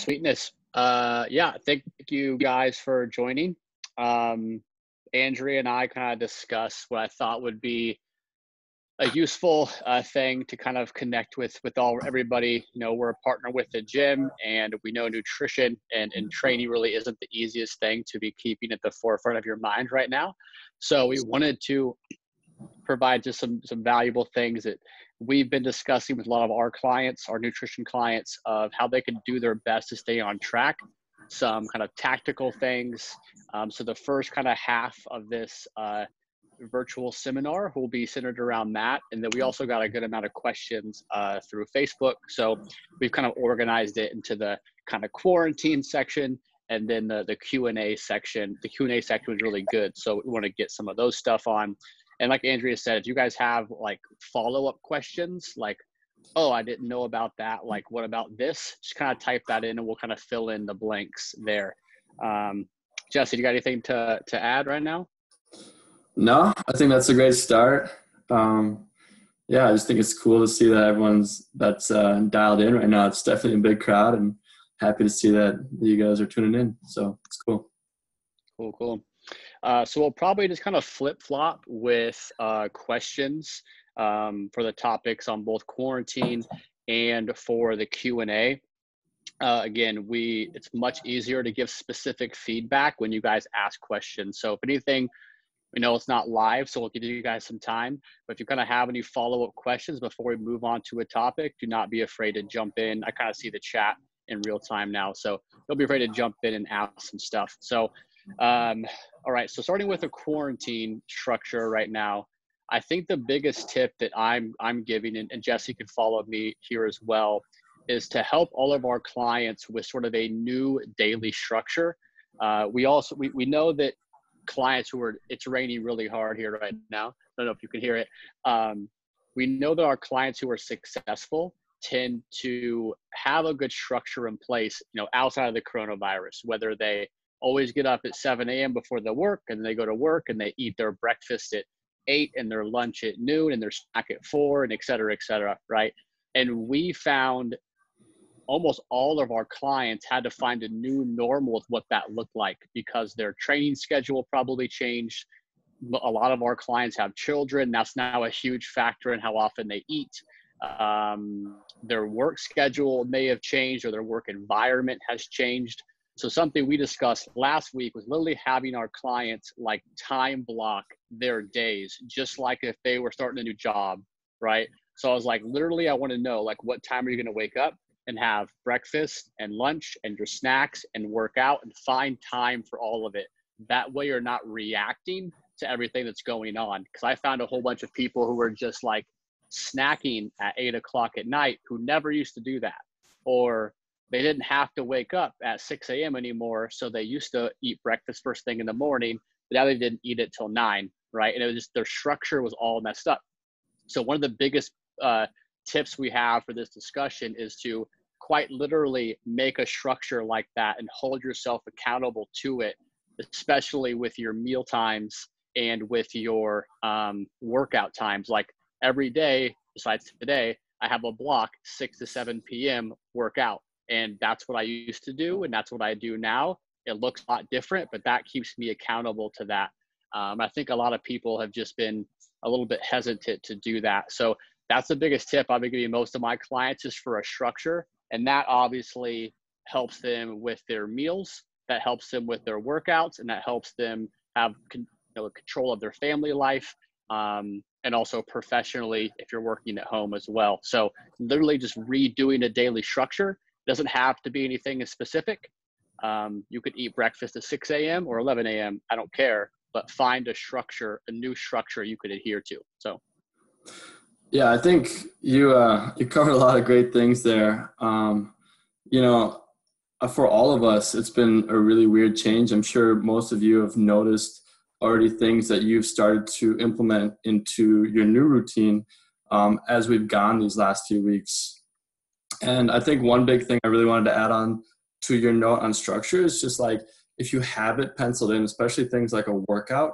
Sweetness. Yeah, thank you guys for joining. Andrea and I kind of discussed what I thought would be a useful thing to kind of connect with everybody. You know, we're a partner with the gym, and we know nutrition and training really isn't the easiest thing to be keeping at the forefront of your mind right now. So we wanted to provide just some valuable things that we've been discussing with a lot of our clients, our nutrition clients, of how they can do their best to stay on track, some kind of tactical things. So the first kind of half of this virtual seminar will be centered around that. And then we also got a good amount of questions through Facebook. So we've kind of organized it into the kind of quarantine section and then the Q&A section. The Q&A section was really good. So we want to get some of those stuff on. And like Andrea said, if you guys have like follow-up questions, like, oh, I didn't know about that, like, what about this? Just kind of type that in and we'll kind of fill in the blanks there. Jesse, you got anything to add right now? No, I think that's a great start. Yeah, I just think it's cool to see that that's dialed in right now. It's definitely a big crowd, and happy to see that you guys are tuning in. So it's cool. Cool. So we'll probably just kind of flip-flop with questions for the topics on both quarantine and for the Q&A. Again, it's much easier to give specific feedback when you guys ask questions. So if anything, we know it's not live, so we'll give you guys some time. But if you kind of have any follow-up questions before we move on to a topic, do not be afraid to jump in. I kind of see the chat in real time now, so don't be afraid to jump in and ask some stuff. So all right, so starting with a quarantine structure right now, I think the biggest tip that I'm giving, and Jesse can follow me here as well, is to help all of our clients with sort of a new daily structure. We know that clients it's raining really hard here right now. I don't know if you can hear it. We know that our clients who are successful tend to have a good structure in place, you know, outside of the coronavirus, whether they always get up at 7 a.m. before the work, and they go to work and they eat their breakfast at 8 and their lunch at noon and their snack at 4 and et cetera, right? And we found almost all of our clients had to find a new normal with what that looked like, because their training schedule probably changed. A lot of our clients have children. That's now a huge factor in how often they eat. Their work schedule may have changed, or their work environment has changed. So something we discussed last week was literally having our clients like time block their days, just like if they were starting a new job, right? So I was like, literally, I want to know, like, what time are you going to wake up and have breakfast and lunch and your snacks and work out, and find time for all of it. That way you're not reacting to everything that's going on. Because I found a whole bunch of people who were just like snacking at 8 o'clock at night who never used to do that. Or they didn't have to wake up at 6 a.m. anymore. So they used to eat breakfast first thing in the morning, but now they didn't eat it till 9, right? And it was just, their structure was all messed up. So one of the biggest tips we have for this discussion is to quite literally make a structure like that and hold yourself accountable to it, especially with your meal times and with your workout times. Like every day, besides today, I have a block 6 to 7 p.m. workout. And that's what I used to do, and that's what I do now. It looks a lot different, but that keeps me accountable to that. I think a lot of people have just been a little bit hesitant to do that. So that's the biggest tip I've been giving most of my clients, is for a structure. And that obviously helps them with their meals, that helps them with their workouts, and that helps them have control of their family life, and also professionally if you're working at home as well. So literally just redoing a daily structure. Doesn't have to be anything specific. You could eat breakfast at 6 a.m. or 11 a.m. I don't care, but find a structure, a new structure you could adhere to. So. Yeah, I think you covered a lot of great things there. For all of us, it's been a really weird change. I'm sure most of you have noticed already things that you've started to implement into your new routine as we've gone these last few weeks. And I think one big thing I really wanted to add on to your note on structure is just like, if you have it penciled in, especially things like a workout,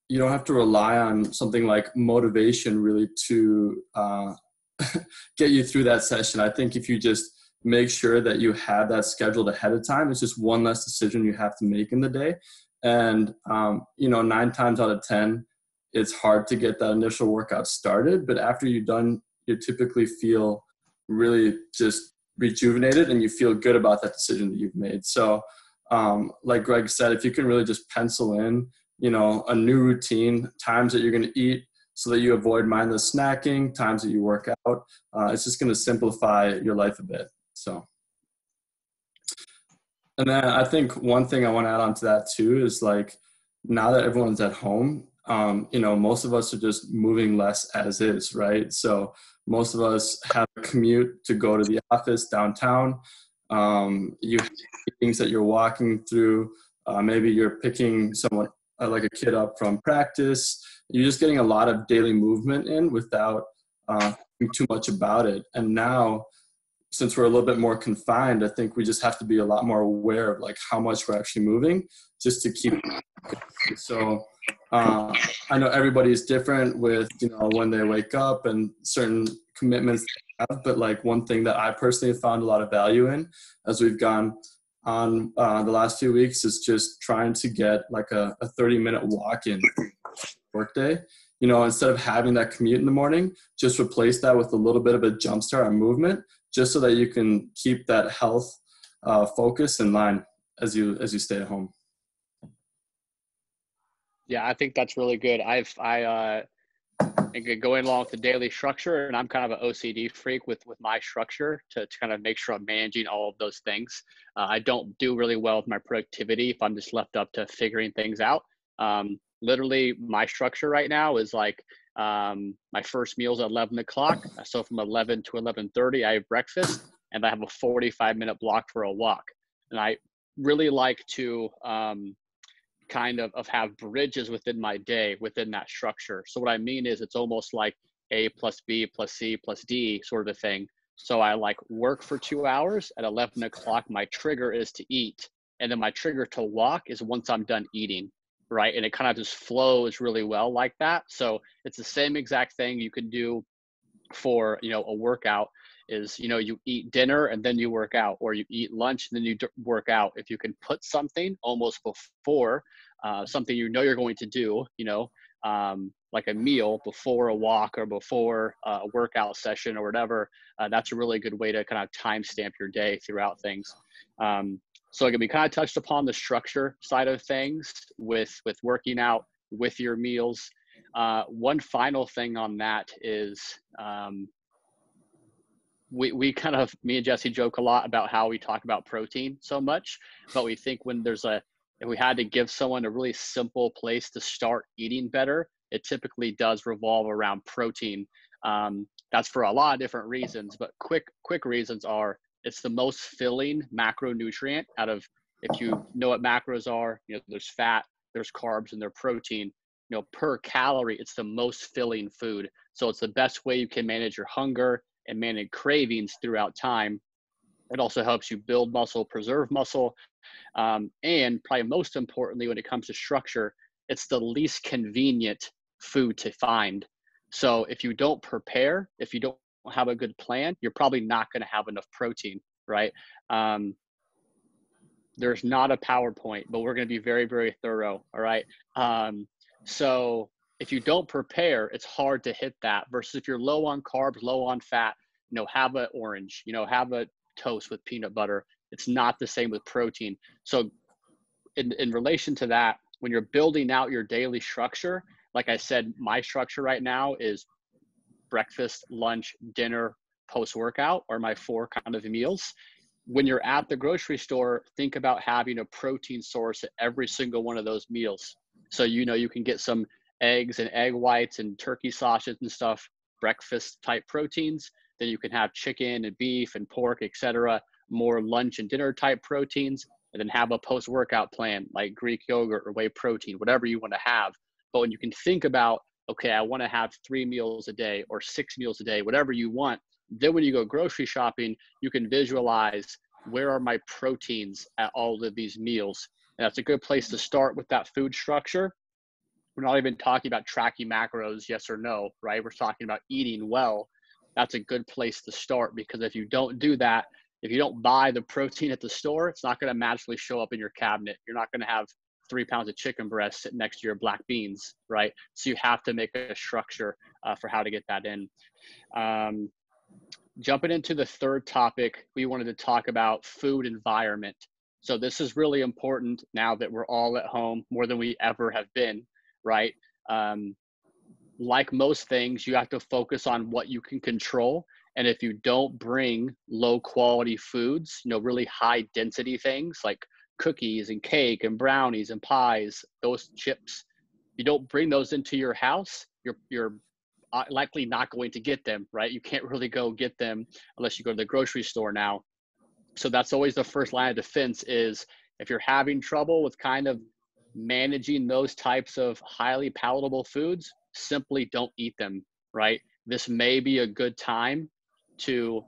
you don't have to rely on something like motivation really to get you through that session. I think if you just make sure that you have that scheduled ahead of time. It's just one less decision you have to make in the day. And, 9 times out of 10, it's hard to get that initial workout started. But after you're done, you typically feel really just rejuvenated and you feel good about that decision that you've made. So like Greg said, if you can really just pencil in, a new routine, times that you're going to eat so that you avoid mindless snacking, times that you work out, it's just going to simplify your life a bit. So, and then I think one thing I want to add on to that too is like, now that everyone's at home, most of us are just moving less as is, right? So most of us have a commute to go to the office downtown. You have things that you're walking through. Maybe you're picking someone like a kid up from practice. You're just getting a lot of daily movement in without thinking too much about it. And now, since we're a little bit more confined, I think we just have to be a lot more aware of like how much we're actually moving just to keep. So I know everybody's different with, when they wake up and certain commitments they have, but like one thing that I personally have found a lot of value in as we've gone on the last few weeks is just trying to get like a 30-minute walk in workday. Instead of having that commute in the morning, just replace that with a little bit of a jump start on movement, just so that you can keep that health focus in line as you stay at home. Yeah, I think that's really good. I think going along with the daily structure, and I'm kind of an OCD freak with my structure to kind of make sure I'm managing all of those things. I don't do really well with my productivity if I'm just left up to figuring things out. Literally, my structure right now is like my first meal's at 11 o'clock. So from 11 to 11:30, I have breakfast, and I have a 45-minute block for a walk. And I really like to kind of have bridges within my day within that structure. So what I mean is it's almost like A plus B plus C plus D sort of a thing. So I like work for 2 hours. At 11 o'clock, my trigger is to eat. And then my trigger to walk is once I'm done eating, right? And it kind of just flows really well like that. So it's the same exact thing you can do for, a workout is, you eat dinner and then you work out, or you eat lunch and then you work out. If you can put something almost before something you're going to do, like a meal before a walk or before a workout session or whatever, that's a really good way to kind of timestamp your day throughout things. So again, we kind of touched upon the structure side of things with working out, with your meals. One final thing on that is we kind of, me and Jesse joke a lot about how we talk about protein so much, but we think when if we had to give someone a really simple place to start eating better, it typically does revolve around protein. That's for a lot of different reasons, but quick reasons are it's the most filling macronutrient out of, if you know what macros are, there's fat, there's carbs, and there's protein. Per calorie, it's the most filling food. So it's the best way you can manage your hunger and manage cravings throughout time. It also helps you build muscle, preserve muscle. And probably most importantly, when it comes to structure, it's the least convenient food to find. So if you don't prepare, if you don't have a good plan, you're probably not going to have enough protein, right? There's not a PowerPoint, but we're going to be very, very thorough. All right. So if you don't prepare, it's hard to hit that, versus if you're low on carbs, low on fat, have an orange, have a toast with peanut butter. It's not the same with protein. So in relation to that, when you're building out your daily structure, like I said, my structure right now is breakfast, lunch, dinner, post-workout are my 4 kind of meals. When you're at the grocery store, think about having a protein source at every single one of those meals. So, you can get some eggs and egg whites and turkey sausage and stuff, breakfast type proteins. Then you can have chicken and beef and pork, etc., more lunch and dinner type proteins, and then have a post-workout plan like Greek yogurt or whey protein, whatever you want to have. But when you can think about, okay, I want to have 3 meals a day or 6 meals a day, whatever you want, then when you go grocery shopping, you can visualize, where are my proteins at all of these meals? And that's a good place to start with that food structure. We're not even talking about tracking macros, yes or no, right? We're talking about eating well. That's a good place to start, because if you don't do that, If you don't buy the protein at the store, it's not going to magically show up in your cabinet. You're not going to have 3 pounds of chicken breast sitting next to your black beans, right? So you have to make a structure for how to get that in. Jumping into the third topic, we wanted to talk about food environment. So this is really important now that we're all at home more than we ever have been, right? Like most things, you have to focus on what you can control. And if you don't bring low quality foods, really high density things like cookies and cake and brownies and pies, those chips, you don't bring those into your house, you're likely not going to get them, right? You can't really go get them unless you go to the grocery store now. So that's always the first line of defense is if you're having trouble with kind of managing those types of highly palatable foods, simply don't eat them, right? This may be a good time to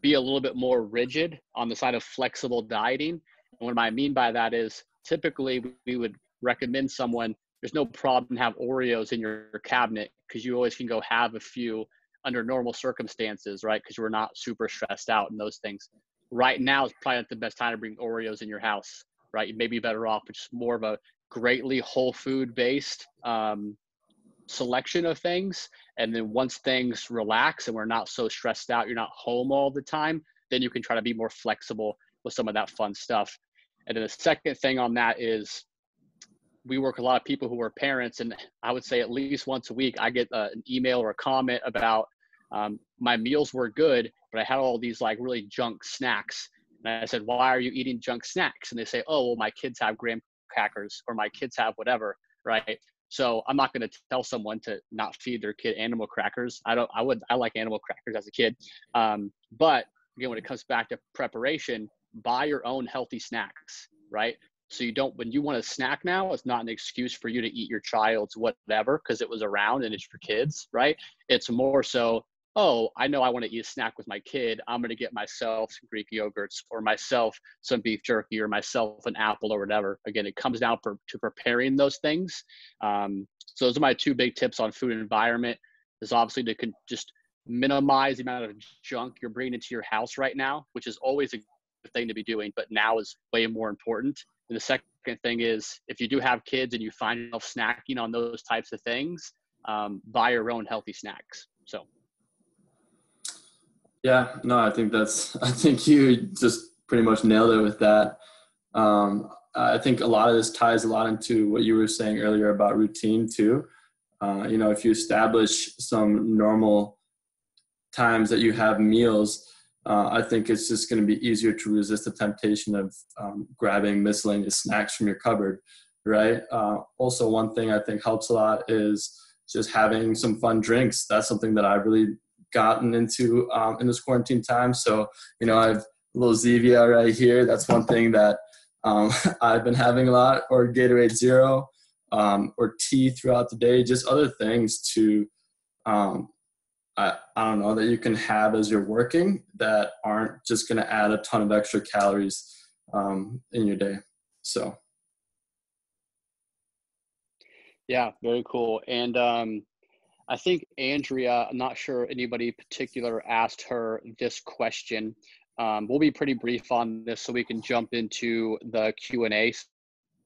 be a little bit more rigid on the side of flexible dieting. And what I mean by that is typically we would recommend someone, there's no problem to have Oreos in your cabinet because you always can go have a few under normal circumstances, right? Because we're not super stressed out and those things. Right now is probably not the best time to bring Oreos in your house, right? You may be better off with just more of a greatly whole food based selection of things. And then once things relax and we're not so stressed out, you're not home all the time, then you can try to be more flexible with some of that fun stuff. And then the second thing on that is we work with a lot of people who are parents, and I would say at least once a week, I get an email or a comment about my meals were good, but I had all these like really junk snacks. And I said, why are you eating junk snacks? And they say, oh, well, my kids have graham crackers or my kids have whatever, right? So I'm not going to tell someone to not feed their kid animal crackers. I like animal crackers as a kid. But again, when it comes back to preparation, buy your own healthy snacks, right? So you don't, when you want a snack now, it's not an excuse for you to eat your child's whatever, because it was around and it's for kids, right? It's more so, oh, I know I want to eat a snack with my kid. I'm going to get myself some Greek yogurts or myself some beef jerky or myself an apple or whatever. Again, it comes down to preparing those things. So those are my two big tips on food environment is obviously to just minimize the amount of junk you're bringing into your house right now, which is always a good thing to be doing, but now is way more important. And the second thing is if you do have kids and you find yourself snacking on those types of things, buy your own healthy snacks. So. Yeah, no, I think you just pretty much nailed it with that. I think a lot of this ties a lot into what you were saying earlier about routine too. If you establish some normal times that you have meals, I think it's just going to be easier to resist the temptation of grabbing miscellaneous snacks from your cupboard, right? Also, one thing I think helps a lot is just having some fun drinks. That's something that I've really gotten into in this quarantine time. So, I have a little Zevia right here. That's one thing that I've been having a lot, or Gatorade Zero, or tea throughout the day, just other things to, I don't know, that you can have as you're working that aren't just going to add a ton of extra calories in your day. So. Yeah, very cool. And I think Andrea, I'm not sure anybody particular asked her this question. We'll be pretty brief on this so we can jump into the Q&A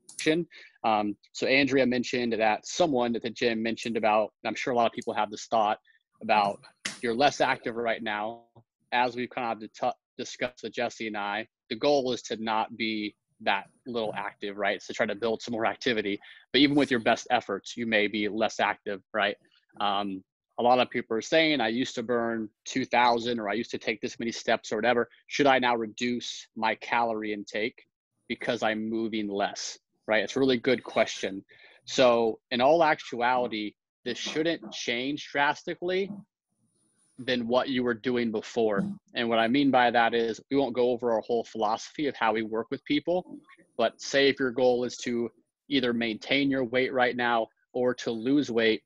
section. So Andrea mentioned that someone at the gym mentioned about, I'm sure a lot of people have this thought about you're less active right now. As we've kind of discussed with Jesse and I, the goal is to not be that little active, right? So try to build some more activity, but even with your best efforts, you may be less active, right? A lot of people are saying, I used to burn 2,000 or I used to take this many steps or whatever. Should I now reduce my calorie intake because I'm moving less, right? It's a really good question. So in all actuality, this shouldn't change drastically than what you were doing before. And what I mean by that is we won't go over our whole philosophy of how we work with people, but say if your goal is to either maintain your weight right now or to lose weight,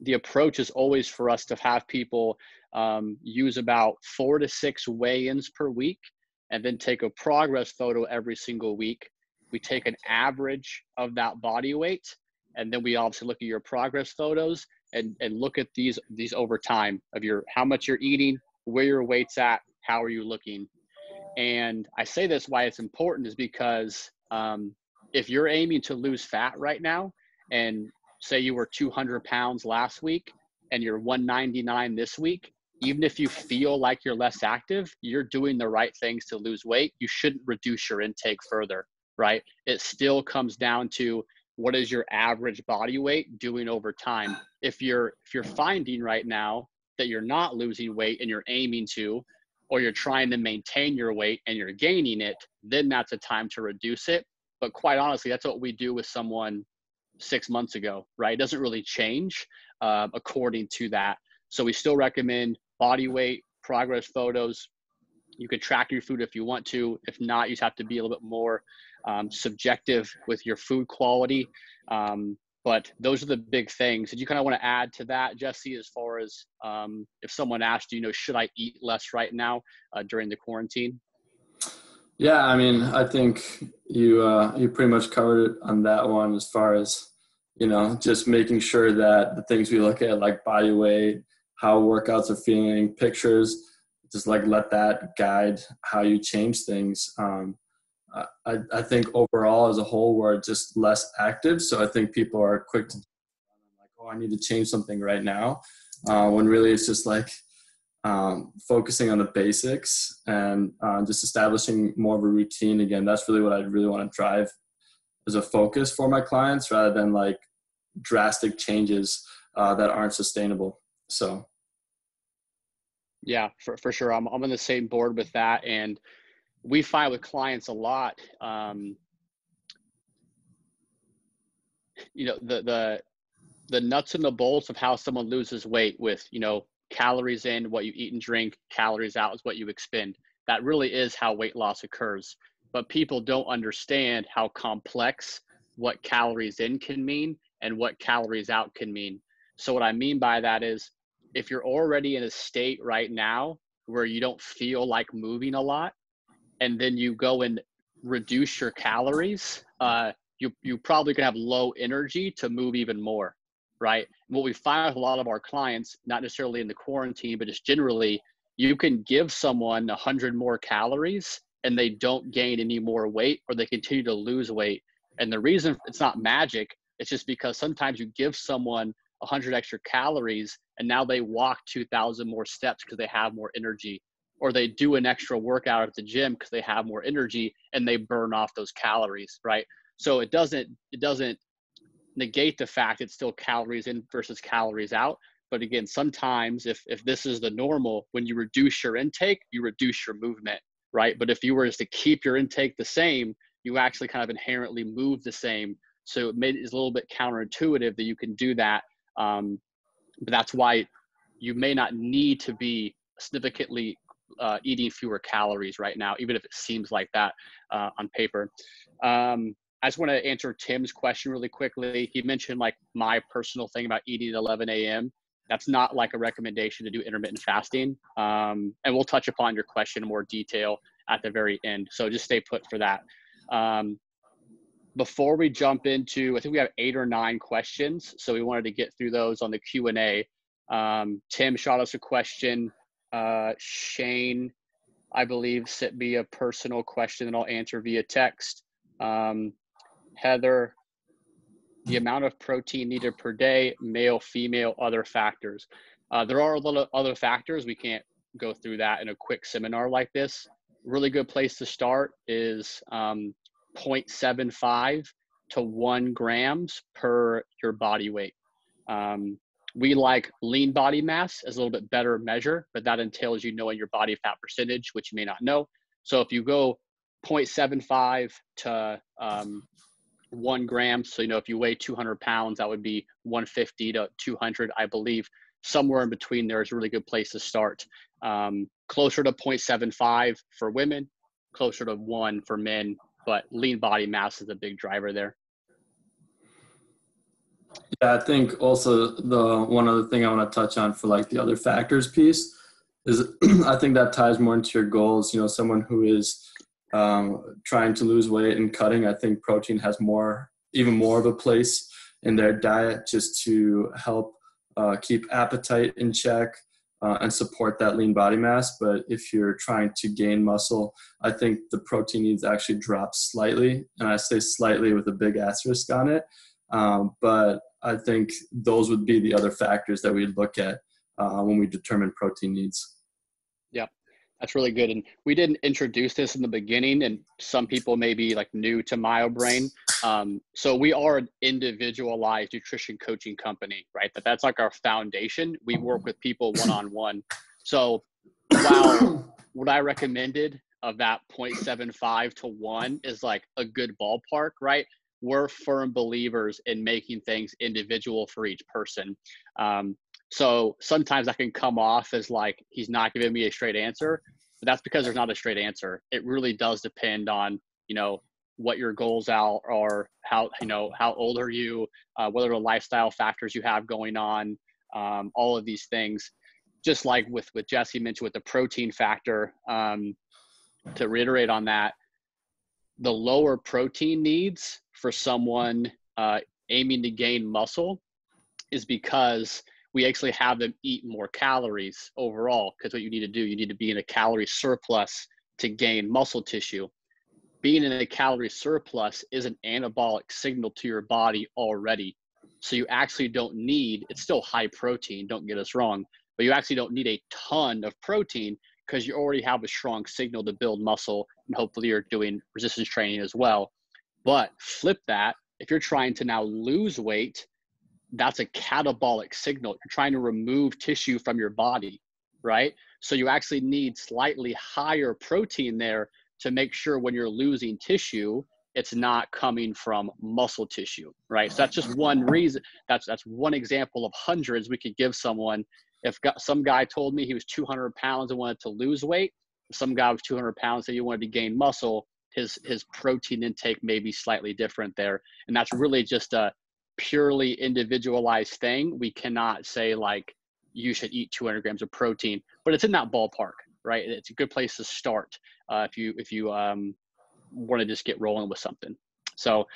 the approach is always for us to have people use about 4 to 6 weigh-ins per week and then take a progress photo every single week. We take an average of that body weight, and then we obviously look at your progress photos and look at these over time of how much you're eating, where your weight's at, how are you looking. And I say this, why it's important is because if you're aiming to lose fat right now, and say you were 200 pounds last week and you're 199 this week, even if you feel like you're less active, you're doing the right things to lose weight. You shouldn't reduce your intake further, right? It still comes down to what is your average body weight doing over time. If you're finding right now that you're not losing weight and you're aiming to, or you're trying to maintain your weight and you're gaining it, then that's a time to reduce it. But quite honestly, that's what we do with someone 6 months ago, right? It doesn't really change according to that. So we still recommend body weight, progress photos. You could track your food if you want to. If not, you just have to be a little bit more subjective with your food quality. But those are the big things. Did you kind of want to add to that, Jesse, as far as if someone asked you, should I eat less right now during the quarantine? Yeah, I mean, I think you pretty much covered it on that one as far as, just making sure that the things we look at, like body weight, how workouts are feeling, pictures, just like let that guide how you change things. I think overall as a whole, we're just less active. So I think people are quick to like, oh, I need to change something right now. When really it's just like focusing on the basics and just establishing more of a routine. Again, that's really what I really want to drive as a focus for my clients, rather than like drastic changes that aren't sustainable. So. Yeah, for sure. I'm on the same board with that. And we find with clients a lot, the nuts and the bolts of how someone loses weight with, calories in, what you eat and drink, calories out is what you expend. That really is how weight loss occurs. But people don't understand how complex what calories in can mean and what calories out can mean. So what I mean by that is, if you're already in a state right now where you don't feel like moving a lot, and then you go and reduce your calories, you probably can have low energy to move even more, right? What we find with a lot of our clients, not necessarily in the quarantine, but just generally, you can give someone 100 more calories and they don't gain any more weight, or they continue to lose weight. And the reason it's not magic, it's just because sometimes you give someone 100 extra calories and now they walk 2,000 more steps because they have more energy, or they do an extra workout at the gym because they have more energy and they burn off those calories, right? So it doesn't negate the fact it's still calories in versus calories out. But again, sometimes if this is the normal, when you reduce your intake, you reduce your movement, right? But if you were just to keep your intake the same, you actually kind of inherently move the same. So it's a little bit counterintuitive that you can do that. But that's why you may not need to be significantly eating fewer calories right now, even if it seems like that on paper. I just want to answer Tim's question really quickly. He mentioned like my personal thing about eating at 11 a.m. That's not like a recommendation to do intermittent fasting. And we'll touch upon your question in more detail at the very end. So just stay put for that. Before we jump into, I think we have 8 or 9 questions. So we wanted to get through those on the Q&A. Tim shot us a question. Shane, I believe, sent me a personal question that I'll answer via text. Heather, the amount of protein needed per day, male, female, other factors. There are a lot of other factors. We can't go through that in a quick seminar like this. Really good place to start is 0.75 to 1 grams per your body weight. We like lean body mass as a little bit better measure, but that entails knowing your body fat percentage, which you may not know. So if you go 0.75 to 1 gram, so if you weigh 200 pounds, that would be 150 to 200, I believe. Somewhere in between there is a really good place to start. Closer to 0.75 for women, closer to 1 for men, but lean body mass is a big driver there. Yeah, I think also the one other thing I want to touch on for like the other factors piece is I think that ties more into your goals. Someone who is trying to lose weight and cutting, I think protein has even more of a place in their diet just to help keep appetite in check, and support that lean body mass. But if you're trying to gain muscle, I think the protein needs actually drop slightly. And I say slightly with a big asterisk on it. But I think those would be the other factors that we'd look at when we determine protein needs. Yep. That's really good. And we didn't introduce this in the beginning, and some people may be like new to MyoBrain. So we are an individualized nutrition coaching company, right? That's like our foundation. We work with people one-on-one. So while what I recommended of that 0.75 to 1 is like a good ballpark, right? We're firm believers in making things individual for each person. So sometimes that can come off as like, he's not giving me a straight answer, but that's because there's not a straight answer. It really does depend on, what your goals are, how old are you, what are the lifestyle factors you have going on, all of these things. Just like with Jesse mentioned with the protein factor, to reiterate on that, the lower protein needs for someone aiming to gain muscle is because we actually have them eat more calories overall, because what you need to do, you need to be in a calorie surplus to gain muscle tissue. Being in a calorie surplus is an anabolic signal to your body already. So you actually don't need, it's still high protein, don't get us wrong, but you actually don't need a ton of protein because you already have a strong signal to build muscle, and hopefully you're doing resistance training as well. But flip that, if you're trying to now lose weight, that's a catabolic signal. You're trying to remove tissue from your body, right? So you actually need slightly higher protein there to make sure when you're losing tissue, it's not coming from muscle tissue, right? So that's just one reason. That's one example of hundreds we could give someone. If some guy told me he was 200 pounds and wanted to lose weight, some guy was 200 pounds and he wanted to gain muscle, his protein intake may be slightly different there. And that's really just a purely individualized thing. We cannot say like you should eat 200 grams of protein, but it's in that ballpark, right? It's a good place to start if you want to just get rolling with something. So,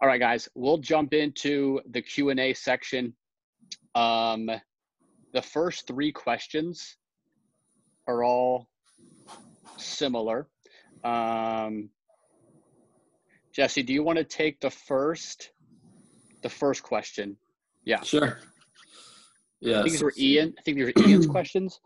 all right, guys, we'll jump into the Q&A section. The first 3 questions are all similar. Jesse, do you want to take the first question? Yeah. Sure. Yeah. I think these were Ian's questions.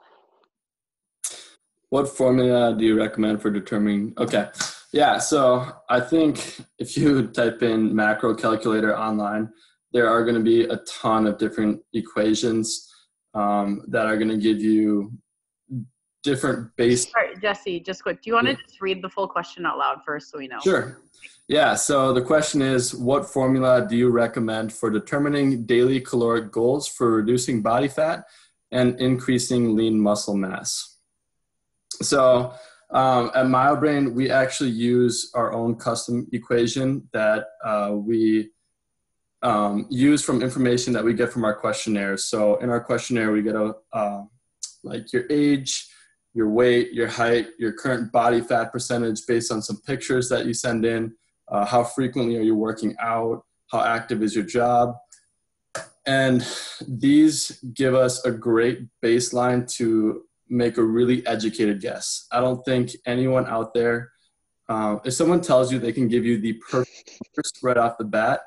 What formula do you recommend for determining? Okay. Yeah. So I think if you type in macro calculator online, there are going to be a ton of different equations that are going to give you different base. Sorry, Jesse, just quick. Do you want to just read the full question out loud first so we know? Sure. Yeah. So the question is, what formula do you recommend for determining daily caloric goals for reducing body fat and increasing lean muscle mass? So at MyoBrain, we actually use our own custom equation that we use from information that we get from our questionnaires. So in our questionnaire, we get like your age, your weight, your height, your current body fat percentage based on some pictures that you send in, how frequently are you working out, how active is your job. And these give us a great baseline to make a really educated guess. I don't think anyone out there, if someone tells you they can give you the perfect numbers right off the bat,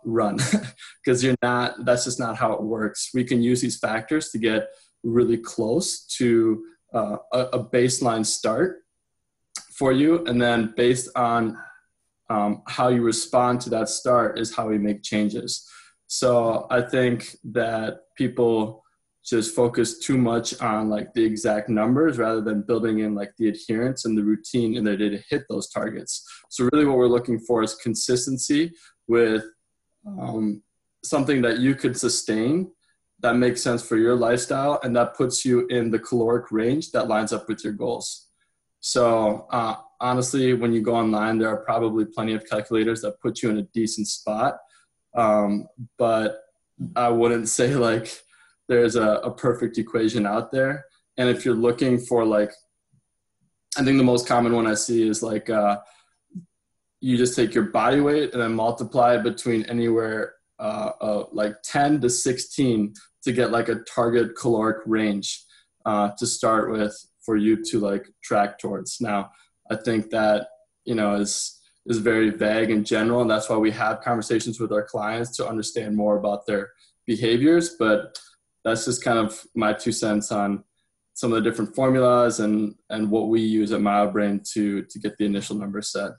run, because that's just not how it works. We can use these factors to get really close to a baseline start for you. And then based on how you respond to that start is how we make changes. So I think that people just focus too much on like the exact numbers rather than building in like the adherence and the routine in their day to hit those targets. So really what we're looking for is consistency with something that you could sustain that makes sense for your lifestyle and that puts you in the caloric range that lines up with your goals. So honestly, when you go online, there are probably plenty of calculators that put you in a decent spot. But I wouldn't say like there's a perfect equation out there. And if you're looking for like, I think the most common one I see is like, you just take your body weight and then multiply it between anywhere like 10 to 16 to get like a target caloric range to start with for you to like track towards. Now, I think that, is very vague in general, and that's why we have conversations with our clients to understand more about their behaviors. But that's just kind of my 2 cents on some of the different formulas and what we use at MyoBrain to get the initial numbers set.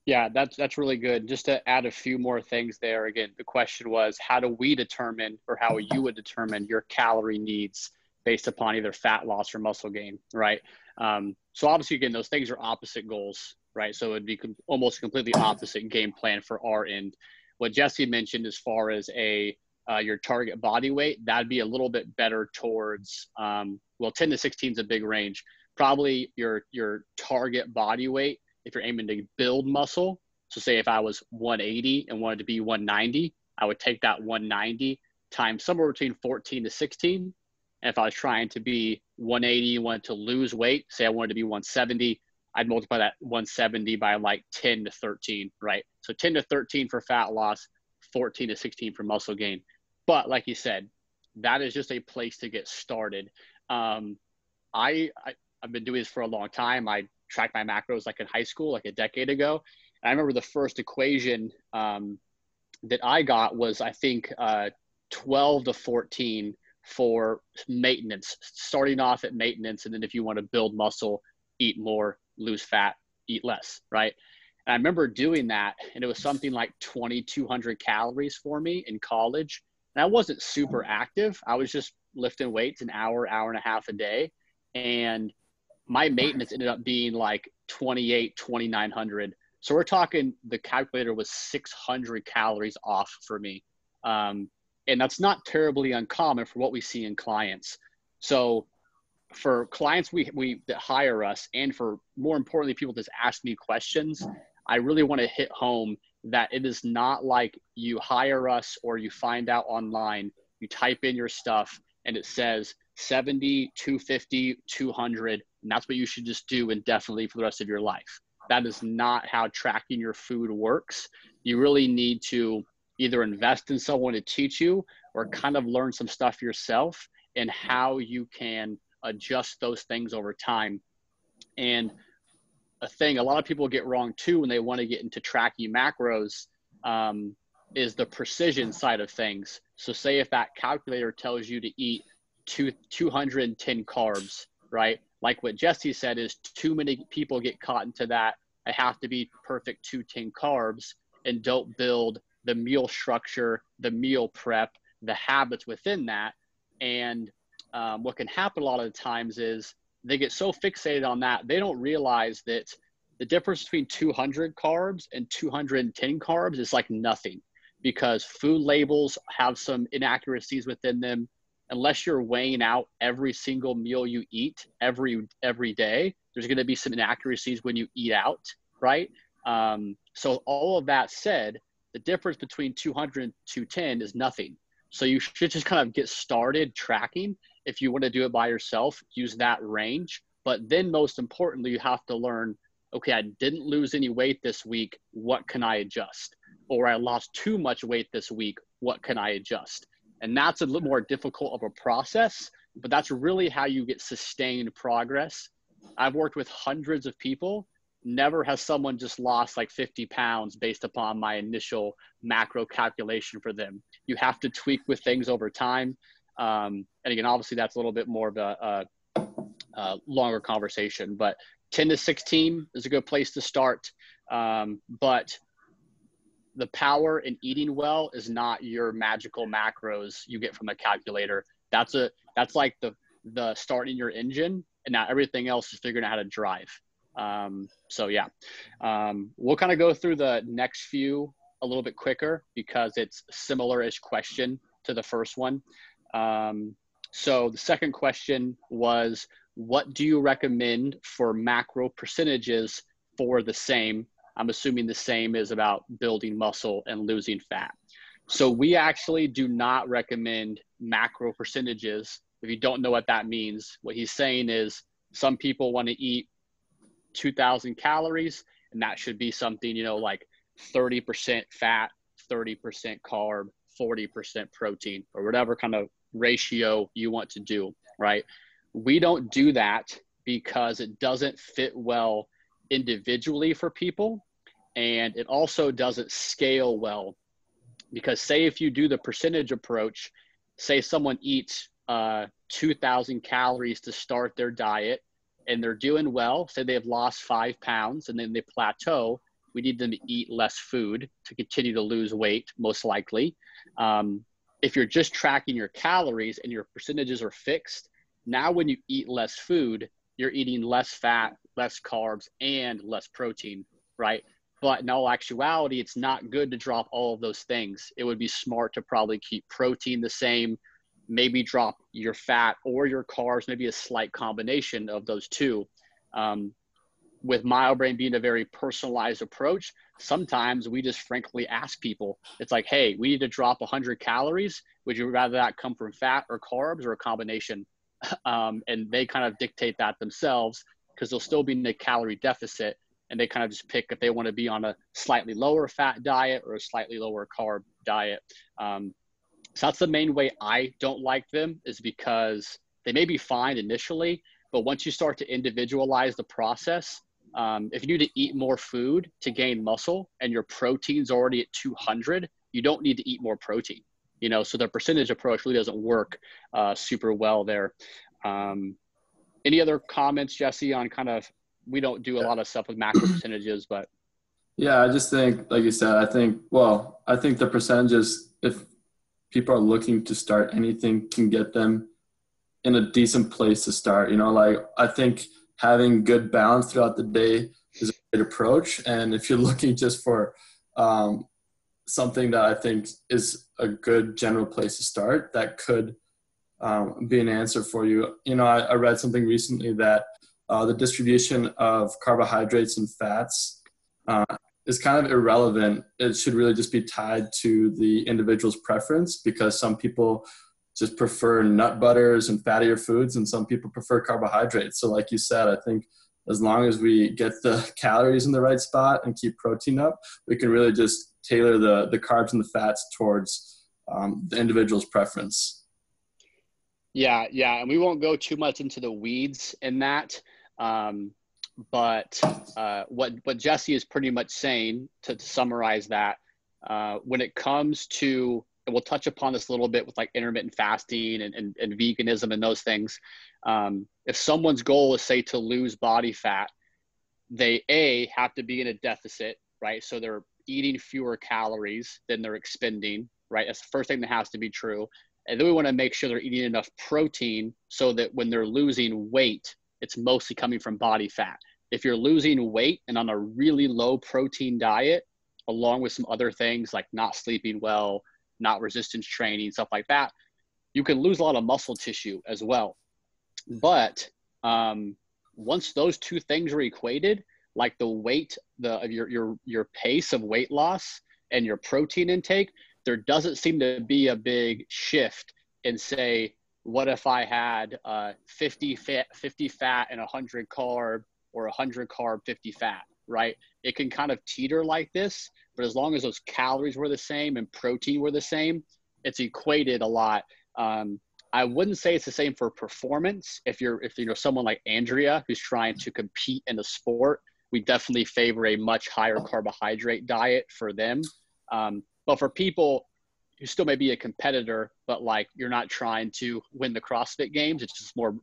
Yeah, that's really good. Just to add a few more things there. Again, the question was, how do we determine, or how you would determine your calorie needs based upon either fat loss or muscle gain, right? So obviously, again, those things are opposite goals, right? So it'd be almost completely opposite game plan for our end. What Jesse mentioned as far as your target body weight, that'd be a little bit better towards, 10 to 16 is a big range. Probably your target body weight, if you're aiming to build muscle. So say if I was 180 and wanted to be 190, I would take that 190 times somewhere between 14 to 16. And if I was trying to be 180 and wanted to lose weight, say I wanted to be 170, I'd multiply that 170 by like 10 to 13, right? So 10 to 13 for fat loss, 14 to 16 for muscle gain. But like you said, that is just a place to get started. I've been doing this for a long time. I tracked my macros like in high school, like a decade ago. And I remember the first equation that I got was, I think, 12 to 14 for maintenance, starting off at maintenance. And then if you want to build muscle, eat more, lose fat, eat less, right? And I remember doing that, and it was something like 2,200 calories for me in college. And I wasn't super active. I was just lifting weights an hour and a half a day. And my maintenance ended up being like 2,900. So we're talking, the calculator was 600 calories off for me. And that's not terribly uncommon for what we see in clients. So for clients we that hire us, and for more importantly, people that ask me questions, I really want to hit home that it is not like you hire us or you find out online, you type in your stuff and it says 70, 250, 200, and that's what you should just do indefinitely for the rest of your life. That is not how tracking your food works. You really need to either invest in someone to teach you or kind of learn some stuff yourself and how you can adjust those things over time. And a thing a lot of people get wrong too when they want to get into tracking macros is the precision side of things. So say if that calculator tells you to eat 210 carbs, right? Like what Jesse said, is too many people get caught into that. I have to be perfect 210 carbs and don't build the meal structure, the meal prep, the habits within that. And what can happen a lot of the times is they get so fixated on that, they don't realize that the difference between 200 carbs and 210 carbs is like nothing, because food labels have some inaccuracies within them. Unless you're weighing out every single meal you eat every day, there's going to be some inaccuracies when you eat out, right? So all of that said, the difference between 200 and 210 is nothing. So you should just kind of get started tracking. If you want to do it by yourself, use that range. But then most importantly, you have to learn, okay, I didn't lose any weight this week. What can I adjust? Or I lost too much weight this week. What can I adjust? And that's a little more difficult of a process, but that's really how you get sustained progress. I've worked with hundreds of people. Never has someone just lost like 50 pounds based upon my initial macro calculation for them. You have to tweak with things over time. And again, obviously that's a little bit more of a longer conversation, but 10 to 16 is a good place to start. But the power in eating well is not your magical macros you get from a calculator. That's like the starting your engine, and now everything else is figuring out how to drive. So yeah, we'll kind of go through the next few a little bit quicker because it's similar-ish question to the first one. So the second question was, what do you recommend for macro percentages for the same? I'm assuming the same is about building muscle and losing fat. So we actually do not recommend macro percentages. If you don't know what that means, what he's saying is some people want to eat 2,000 calories, and that should be something, like 30% fat, 30% carb, 40% protein, or whatever kind of ratio you want to do, right? We don't do that because it doesn't fit well individually for people. And it also doesn't scale well, because say if you do the percentage approach, say someone eats 2,000 calories to start their diet and they're doing well, say they've lost 5 pounds and then they plateau, we need them to eat less food to continue to lose weight, most likely. If you're just tracking your calories and your percentages are fixed, now when you eat less food, you're eating less fat, less carbs, and less protein, right? But in all actuality, it's not good to drop all of those things. It would be smart to probably keep protein the same, maybe drop your fat or your carbs, maybe a slight combination of those two. With MyoBrain being a very personalized approach, sometimes we just frankly ask people, it's like, hey, we need to drop 100 calories. Would you rather that come from fat or carbs or a combination? And they kind of dictate that themselves, because they'll still be in a calorie deficit. And they kind of just pick if they want to be on a slightly lower fat diet or a slightly lower carb diet. So that's the main way I don't like them, is because they may be fine initially, but once you start to individualize the process, if you need to eat more food to gain muscle and your protein's already at 200, you don't need to eat more protein, you know, so the percentage approach really doesn't work super well there. Any other comments, Jesse, on kind of, we don't do a lot of stuff with macro percentages, but. Yeah, I just think, like you said, I think the percentages, if people are looking to start anything, can get them in a decent place to start. You know, like, I think having good balance throughout the day is a great approach. And if you're looking just for something that I think is a good general place to start, that could be an answer for you. You know, I read something recently that the distribution of carbohydrates and fats is kind of irrelevant. It should really just be tied to the individual's preference, because some people just prefer nut butters and fattier foods, and some people prefer carbohydrates. So like you said, I think as long as we get the calories in the right spot and keep protein up, we can really just tailor the carbs and the fats towards the individual's preference. Yeah. And we won't go too much into the weeds in that. But what Jesse is pretty much saying, to summarize that, when it comes to, and we'll touch upon this a little bit with like intermittent fasting and veganism and those things. If someone's goal is, say, to lose body fat, they have to be in a deficit, right? So they're eating fewer calories than they're expending, right? That's the first thing that has to be true. And then we want to make sure they're eating enough protein so that when they're losing weight, it's mostly coming from body fat. If you're losing weight and on a really low protein diet, along with some other things like not sleeping well, not resistance training, stuff like that, you can lose a lot of muscle tissue as well. But once those two things are equated, like the weight, your pace of weight loss and your protein intake, there doesn't seem to be a big shift in, say, what if I had 50 fat and 100 carb, or 100 carb, 50 fat, right? It can kind of teeter like this, but as long as those calories were the same and protein were the same, it's equated a lot. I wouldn't say it's the same for performance. If you're someone like Andrea who's trying to compete in a sport, we definitely favor a much higher carbohydrate diet for them. But for people who still may be a competitor, but like you're not trying to win the CrossFit games, it's just more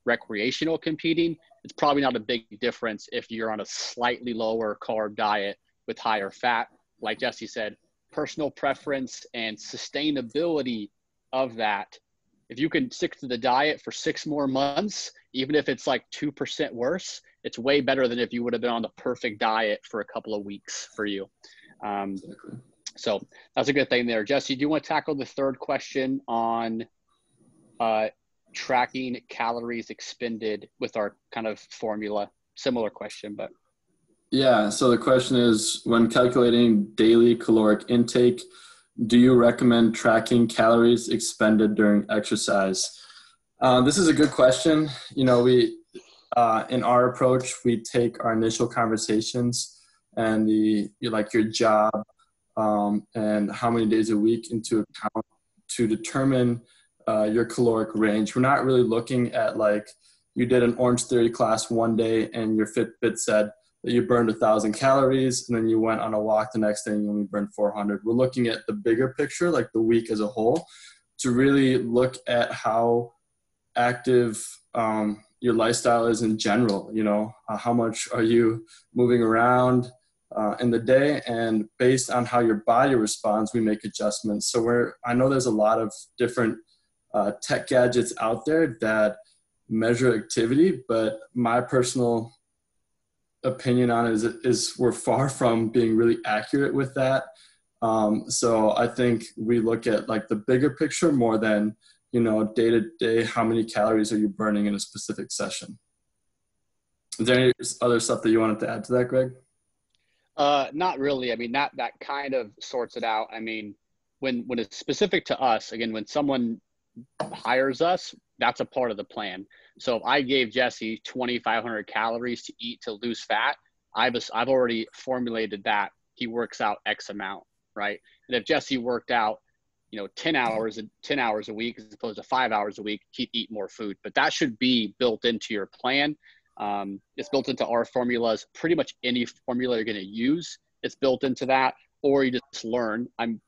recreational competing, it's probably not a big difference if you're on a slightly lower carb diet with higher fat. Like Jesse said, personal preference and sustainability of that. If you can stick to the diet for 6 more months, even if it's like 2% worse, it's way better than if you would have been on the perfect diet for a couple of weeks for you. So that's a good thing there. Jesse, do you want to tackle the third question on tracking calories expended with our kind of formula? Similar question, but. Yeah, so the question is, when calculating daily caloric intake, do you recommend tracking calories expended during exercise? This is a good question. You know, we in our approach, we take our initial conversations and your job, and how many days a week into account to determine your caloric range. We're not really looking at like you did an Orange Theory class one day and your Fitbit said that you burned 1,000 calories and then you went on a walk the next day and you only burned 400. We're looking at the bigger picture, like the week as a whole, to really look at how active your lifestyle is in general. You know, how much are you moving around in the day, and based on how your body responds, we make adjustments. So I know there's a lot of different tech gadgets out there that measure activity, but my personal opinion on it is we're far from being really accurate with that. So I think we look at like the bigger picture more than, you know, day to day, how many calories are you burning in a specific session? Is there any other stuff that you wanted to add to that, Greg? Not really. I mean, that kind of sorts it out. I mean, when it's specific to us, again, when someone hires us, that's a part of the plan. So if I gave Jesse 2,500 calories to eat to lose fat, I've already formulated that he works out X amount, right? And if Jesse worked out, you know, 10 hours a week as opposed to 5 hours a week, he'd eat more food. But that should be built into your plan. It's built into our formulas. Pretty much any formula you're going to use, it's built into that. Or you just learn, I'm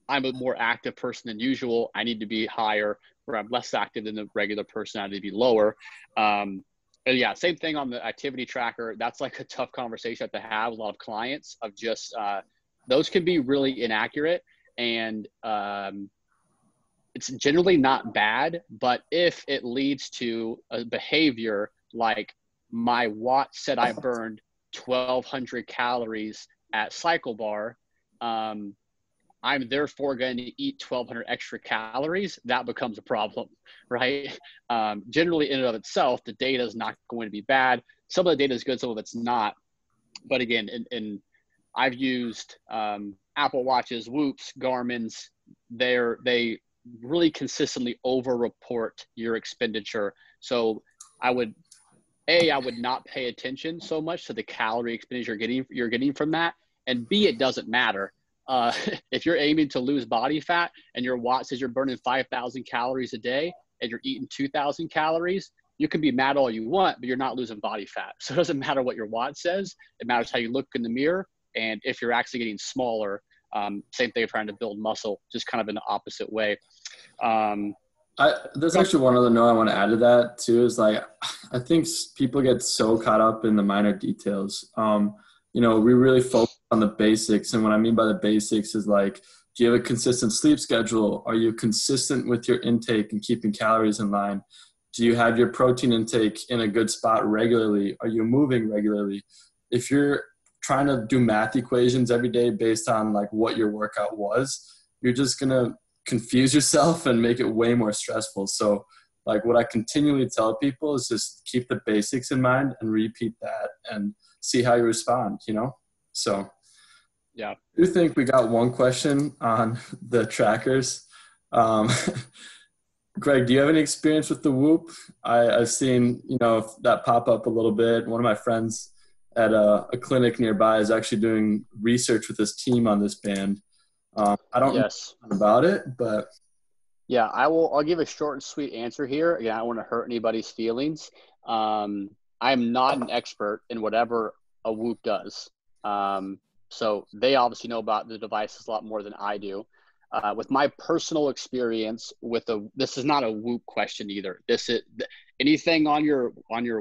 a more active person than usual, I need to be higher, or I'm less active than the regular person, I need to be lower. And yeah, same thing on the activity tracker. That's like a tough conversation to have with a lot of clients of just, those can be really inaccurate, and it's generally not bad, but if it leads to a behavior like my watch said I burned 1,200 calories at Cycle Bar, I'm therefore going to eat 1,200 extra calories, that becomes a problem, right? Generally, in and of itself, the data is not going to be bad. Some of the data is good, some of it's not. But again, I've used Apple Watches, Whoops, Garmin's. They really consistently over-report your expenditure. So I would not pay attention so much to the calorie expenditure you're getting from that, and B, it doesn't matter. If you're aiming to lose body fat and your watch says you're burning 5,000 calories a day and you're eating 2,000 calories, you can be mad all you want, but you're not losing body fat. So it doesn't matter what your watch says. It matters how you look in the mirror. And if you're actually getting smaller, same thing, trying to build muscle, just kind of in the opposite way. There's actually one other note I want to add to that too, is like, I think people get so caught up in the minor details. You know, we really focus on the basics. And what I mean by the basics is like, do you have a consistent sleep schedule? Are you consistent with your intake and keeping calories in line? Do you have your protein intake in a good spot regularly? Are you moving regularly? If you're trying to do math equations every day based on like what your workout was, you're just going to confuse yourself and make it way more stressful. So like what I continually tell people is just keep the basics in mind and repeat that and see how you respond, you know? So yeah, I do think we got one question on the trackers. Greg, do you have any experience with the Whoop? I've seen, you know, that pop up a little bit. One of my friends at a clinic nearby is actually doing research with his team on this band. I don't know about it, but yeah, I'll give a short and sweet answer here. Again, I don't want to hurt anybody's feelings. I'm not an expert in whatever a Whoop does. So they obviously know about the devices a lot more than I do. With my personal experience with this is not a Whoop question either. This is anything on your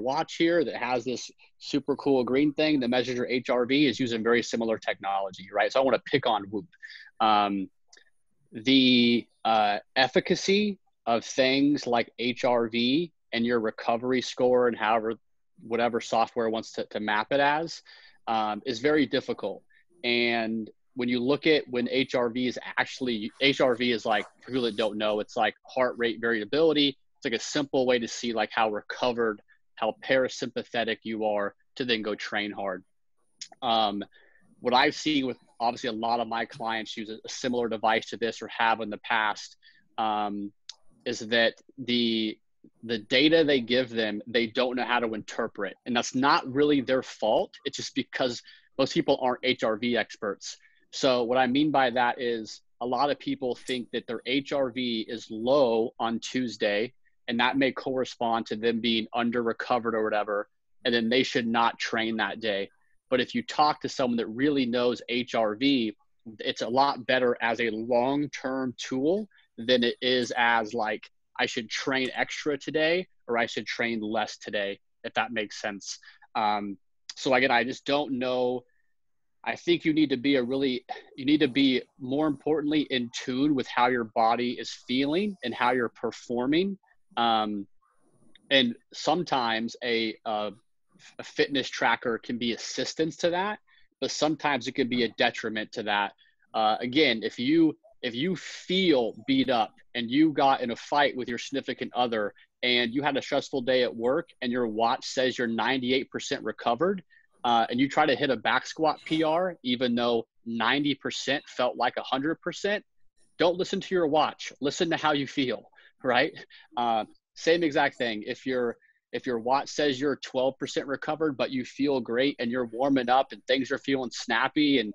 watch here that has this super cool green thing that measures your HRV is using very similar technology, right? So I want to pick on Whoop. The efficacy of things like HRV and your recovery score and whatever software wants to map it as is very difficult. And when you look at when HRV is like, for people that don't know, it's like heart rate variability. It's like a simple way to see like how recovered, how parasympathetic you are to then go train hard. What I've seen with obviously a lot of my clients use a similar device to this or have in the past is that the data they give them, they don't know how to interpret. And that's not really their fault. It's just because most people aren't HRV experts. So what I mean by that is a lot of people think that their HRV is low on Tuesday, and that may correspond to them being under recovered or whatever, and then they should not train that day. But if you talk to someone that really knows HRV, it's a lot better as a long-term tool than it is as like, I should train extra today or I should train less today, if that makes sense. So again, I just don't know. I think you need to be more importantly in tune with how your body is feeling and how you're performing. And sometimes a fitness tracker can be assistance to that, but sometimes it can be a detriment to that. Again, if you feel beat up and you got in a fight with your significant other and you had a stressful day at work and your watch says you're 98% recovered, and you try to hit a back squat PR, even though 90% felt like 100%, don't listen to your watch. Listen to how you feel, right? Same exact thing. If your watch says you're 12% recovered, but you feel great and you're warming up and things are feeling snappy and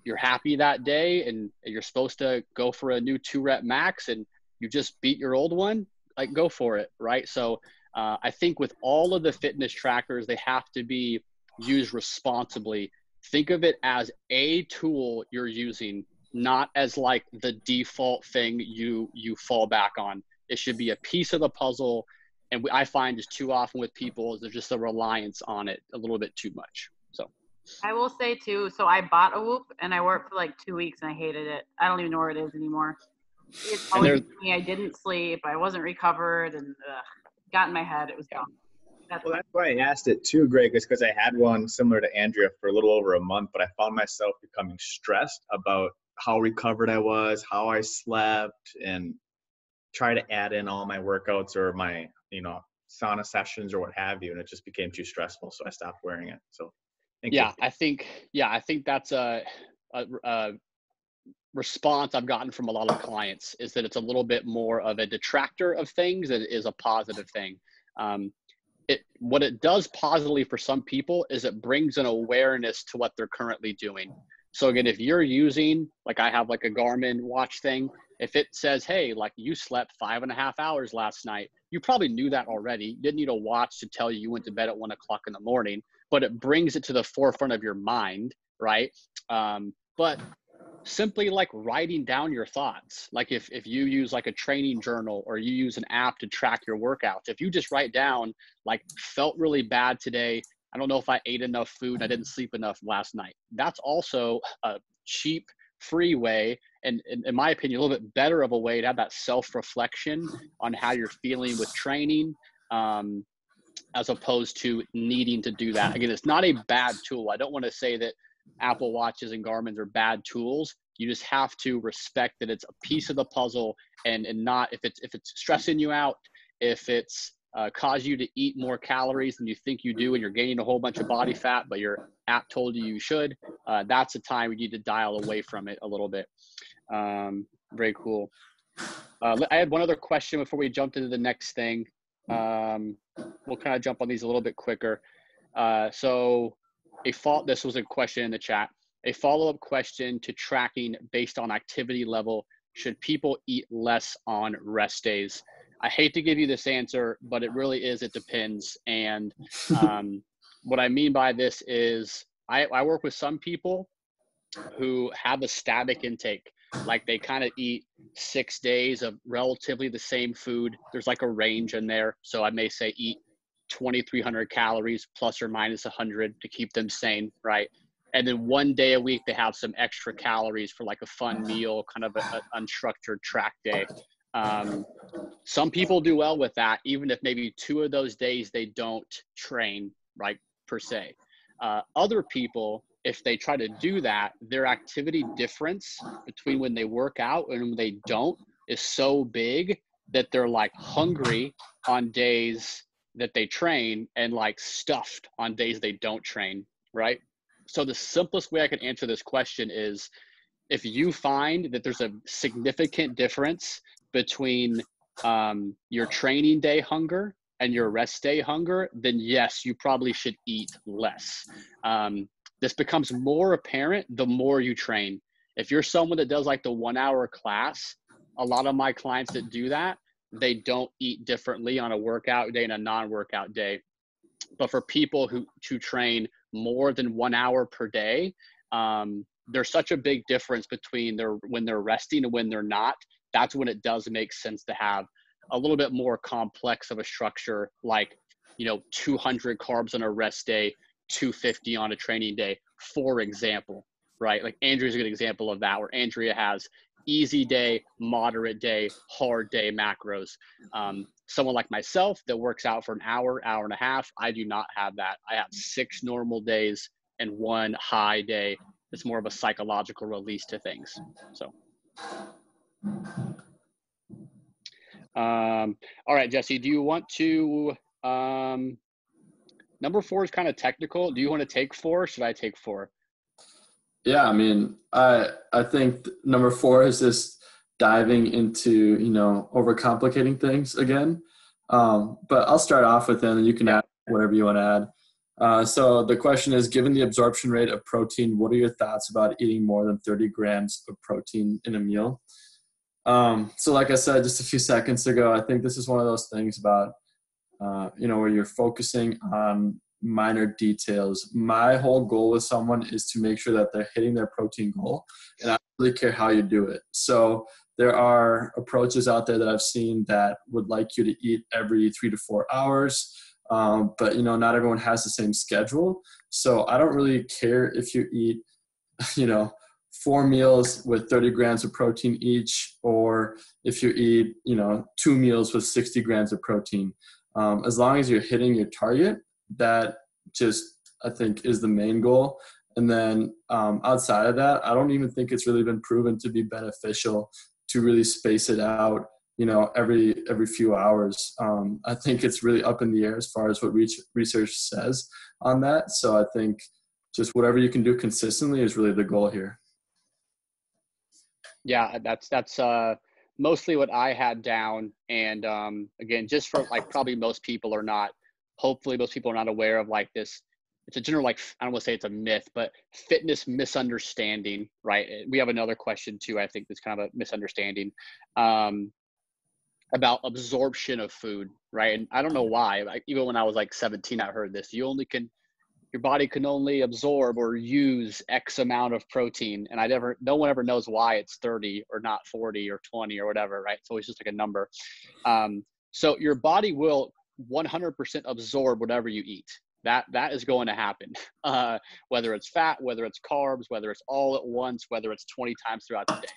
you're happy that day and you're supposed to go for a new 2-rep max and you just beat your old one, like go for it, right? So I think with all of the fitness trackers, they have to be used responsibly. Think of it as a tool you're using, not as like the default thing you fall back on. It should be a piece of the puzzle. And I find just too often with people is there's just a reliance on it a little bit too much. So I will say too, so I bought a Whoop and I wore it for like 2 weeks and I hated it. I don't even know where it is anymore. It's always me. I didn't sleep. I wasn't recovered and got in my head. It was dumb. That's why I asked it too, Greg, is because I had one similar to Andrea for a little over a month, but I found myself becoming stressed about how recovered I was, how I slept, and try to add in all my workouts or my, sauna sessions or what have you. And it just became too stressful. So I stopped wearing it. So thank you. I think that's a response I've gotten from a lot of clients is that it's a little bit more of a detractor of things than it is a positive thing. What it does positively for some people is it brings an awareness to what they're currently doing. So again, if you're using, like I have like a Garmin watch thing, if it says, hey, like you slept 5.5 hours last night, you probably knew that already. You didn't need a watch to tell you went to bed at 1 o'clock in the morning, but it brings it to the forefront of your mind, right? But simply like writing down your thoughts, like if you use like a training journal or you use an app to track your workouts, if you just write down like felt really bad today, I don't know if I ate enough food, I didn't sleep enough last night, that's also a cheap, free way, and in my opinion a little bit better of a way to have that self-reflection on how you're feeling with training, as opposed to needing to do that. Again, it's not a bad tool. I don't want to say that Apple Watches and Garmin's are bad tools. You just have to respect that it's a piece of the puzzle, and not if it's stressing you out, if it's cause you to eat more calories than you think you do and you're gaining a whole bunch of body fat, but your app told you should, that's a time you need to dial away from it a little bit. Very cool. I had one other question before we jumped into the next thing. We'll kind of jump on these a little bit quicker. This was a question in the chat. A follow-up question to tracking based on activity level. Should people eat less on rest days? I hate to give you this answer, but it really is, it depends. And what I mean by this is I work with some people who have a static intake. Like they kind of eat 6 days of relatively the same food. There's like a range in there. So I may say eat 2,300 calories plus or minus 100 to keep them sane, right? And then 1 day a week, they have some extra calories for like a fun meal, kind of an unstructured track day. Some people do well with that, even if maybe 2 of those days they don't train, right, per se. Other people, if they try to do that, their activity difference between when they work out and when they don't is so big that they're like hungry on days that they train and like stuffed on days they don't train, right? So the simplest way I can answer this question is, if you find that there's a significant difference between your training day hunger and your rest day hunger, then yes, you probably should eat less. This becomes more apparent the more you train. If you're someone that does like the 1 hour class, a lot of my clients that do that, they don't eat differently on a workout day and a non-workout day. But for people who train more than 1 hour per day, there's such a big difference between when they're resting and when they're not. That's when it does make sense to have a little bit more complex of a structure, like, 200 carbs on a rest day, 250 on a training day, for example, right? Like Andrea's a good example of that, where Andrea has easy day, moderate day, hard day macros. Someone like myself that works out for an hour, hour and a half, I do not have that. I have 6 normal days and 1 high day. It's more of a psychological release to things. So, all right, Jesse, do you want to, number 4 is kind of technical. Do you want to take 4? Should I take 4? Yeah, I mean, I think number 4 is just diving into, overcomplicating things again. But I'll start off with it, and you can add whatever you want to add. So the question is, given the absorption rate of protein, what are your thoughts about eating more than 30 grams of protein in a meal? So like I said just a few seconds ago, I think this is one of those things about, where you're focusing on minor details. My whole goal with someone is to make sure that they're hitting their protein goal, and I don't really care how you do it. So there are approaches out there that I've seen that would like you to eat every 3 to 4 hours. But not everyone has the same schedule. So I don't really care if you eat, 4 meals with 30 grams of protein each, or if you eat, 2 meals with 60 grams of protein. As long as you're hitting your target, that just, I think, is the main goal. And then outside of that, I don't even think it's really been proven to be beneficial to really space it out, every few hours. I think it's really up in the air as far as what research says on that. So I think just whatever you can do consistently is really the goal here. Yeah, that's mostly what I had down. And again, just for like, probably most people are not, hopefully most people are not aware of like this. It's a general, like, I don't want to say it's a myth, but fitness misunderstanding, right? We have another question too, I think that's kind of a misunderstanding about absorption of food, right? And I don't know why, like, even when I was like 17, I heard this, your body can only absorb or use X amount of protein. And no one ever knows why it's 30 or not 40 or 20 or whatever, right? It's always just like a number. So your body will 100% absorb whatever you eat. That is going to happen, whether it's fat, whether it's carbs, whether it's all at once, whether it's 20 times throughout the day.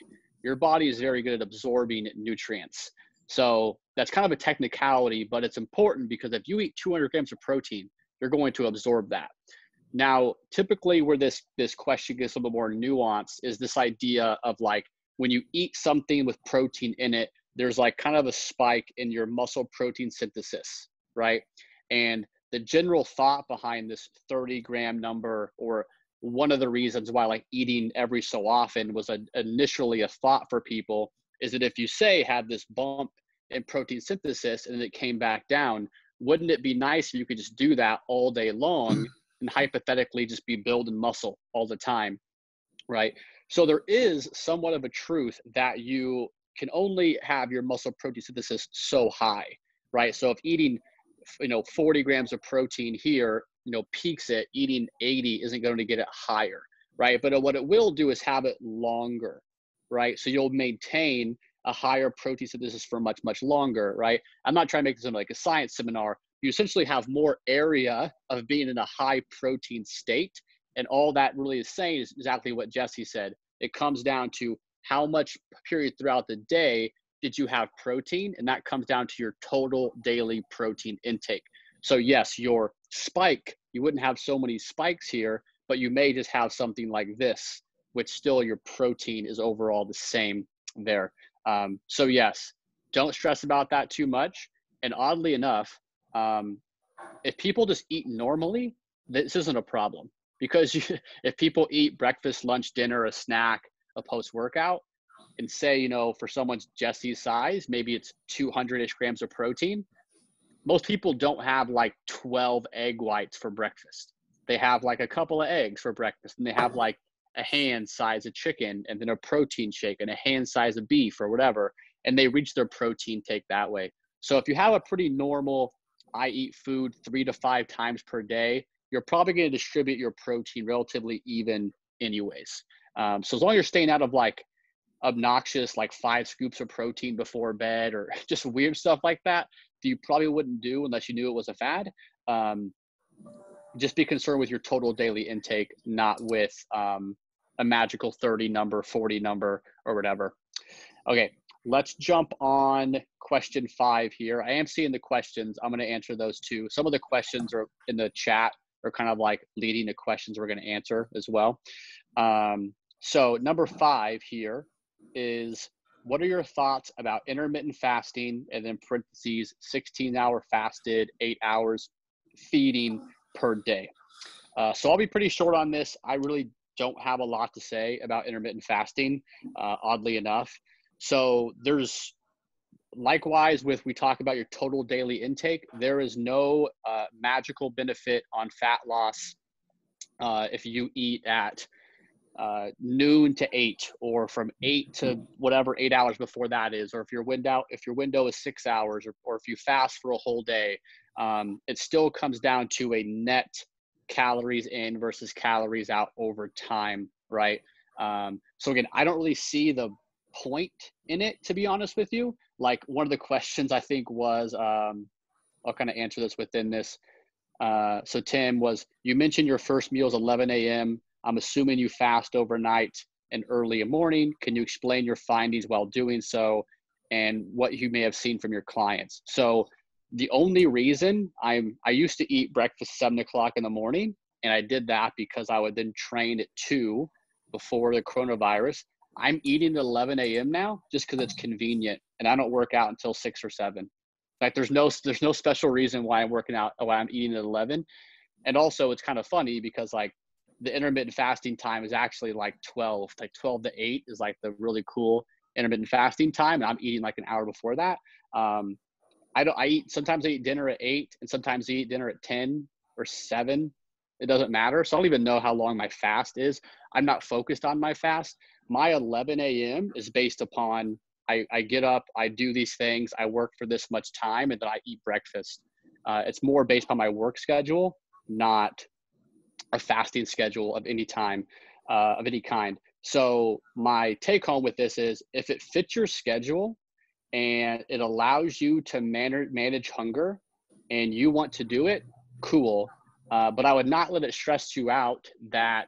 Your body is very good at absorbing nutrients. So that's kind of a technicality, but it's important because if you eat 200 grams of protein, you're going to absorb that. Now, typically where this question gets a little bit more nuanced is this idea of like, when you eat something with protein in it, there's like kind of a spike in your muscle protein synthesis, right? And the general thought behind this 30-gram number, or one of the reasons why like eating every so often was initially a thought for people, is that if you say had this bump in protein synthesis and then it came back down, wouldn't it be nice if you could just do that all day long and hypothetically just be building muscle all the time, right? So there is somewhat of a truth that you can only have your muscle protein synthesis so high, right? So if eating 40 grams of protein here, peaks it, eating 80 isn't going to get it higher, right? But what it will do is have it longer, right? So you'll maintain a higher protein synthesis for much, much longer, right? I'm not trying to make this into like a science seminar. You essentially have more area of being in a high protein state. And all that really is saying is exactly what Jesse said. It comes down to how much period throughout the day did you have protein? And that comes down to your total daily protein intake. So yes, your spike, you wouldn't have so many spikes here, but you may just have something like this, which still your protein is overall the same there. So yes, don't stress about that too much. And oddly enough, if people just eat normally, this isn't a problem, because if people eat breakfast, lunch, dinner, a snack, a post-workout, and say, for someone's Jesse's size, maybe it's 200-ish grams of protein. Most people don't have like 12 egg whites for breakfast, they have like a couple of eggs for breakfast, and they have like a hand size of chicken and then a protein shake and a hand size of beef or whatever, and they reach their protein take that way. So if you have a pretty normal, I eat food 3 to 5 times per day, you're probably going to distribute your protein relatively even anyways. So as long as you're staying out of like obnoxious, like 5 scoops of protein before bed or just weird stuff like that you probably wouldn't do unless you knew it was a fad. Just be concerned with your total daily intake, not with a magical 30 number, 40 number, or whatever. Okay, let's jump on question 5 here. I am seeing the questions. I'm going to answer those too. Some of the questions are in the chat are kind of like leading to questions we're going to answer as well. So number 5 here is, what are your thoughts about intermittent fasting, and then parentheses, 16-hour fasted, 8 hours feeding per day? So I'll be pretty short on this. I really don't have a lot to say about intermittent fasting, oddly enough. So there's, likewise with, we talk about your total daily intake, there is no magical benefit on fat loss if you eat at noon to 8, or from 8 to whatever 8 hours before that is, or if your window is 6 hours, or if you fast for a whole day. It still comes down to a net calories in versus calories out over time, right? So again, I don't really see the point in it, to be honest with you. Like, one of the questions I think was, I'll kind of answer this within this. So Tim, was, you mentioned your first meal is 11 a.m. I'm assuming you fast overnight and early morning. Can you explain your findings while doing so, and what you may have seen from your clients? So the only reason I used to eat breakfast 7 o'clock in the morning, and I did that because I would then train at 2 before the coronavirus. I'm eating at 11 a.m. now just because it's convenient, and I don't work out until 6 or 7. Like, there's no special reason why I'm working out, why I'm eating at 11. And also, it's kind of funny because like the intermittent fasting time is actually like 12 to 8 is like the really cool intermittent fasting time, and I'm eating like an hour before that. Sometimes I eat dinner at 8, and sometimes I eat dinner at 10 or 7. It doesn't matter. So I don't even know how long my fast is. I'm not focused on my fast. My 11 a.m. is based upon, I get up, I do these things, I work for this much time, and then I eat breakfast. It's more based on my work schedule, not a fasting schedule of any time, of any kind. So my take home with this is, if it fits your schedule and it allows you to manage hunger and you want to do it, cool. But I would not let it stress you out that,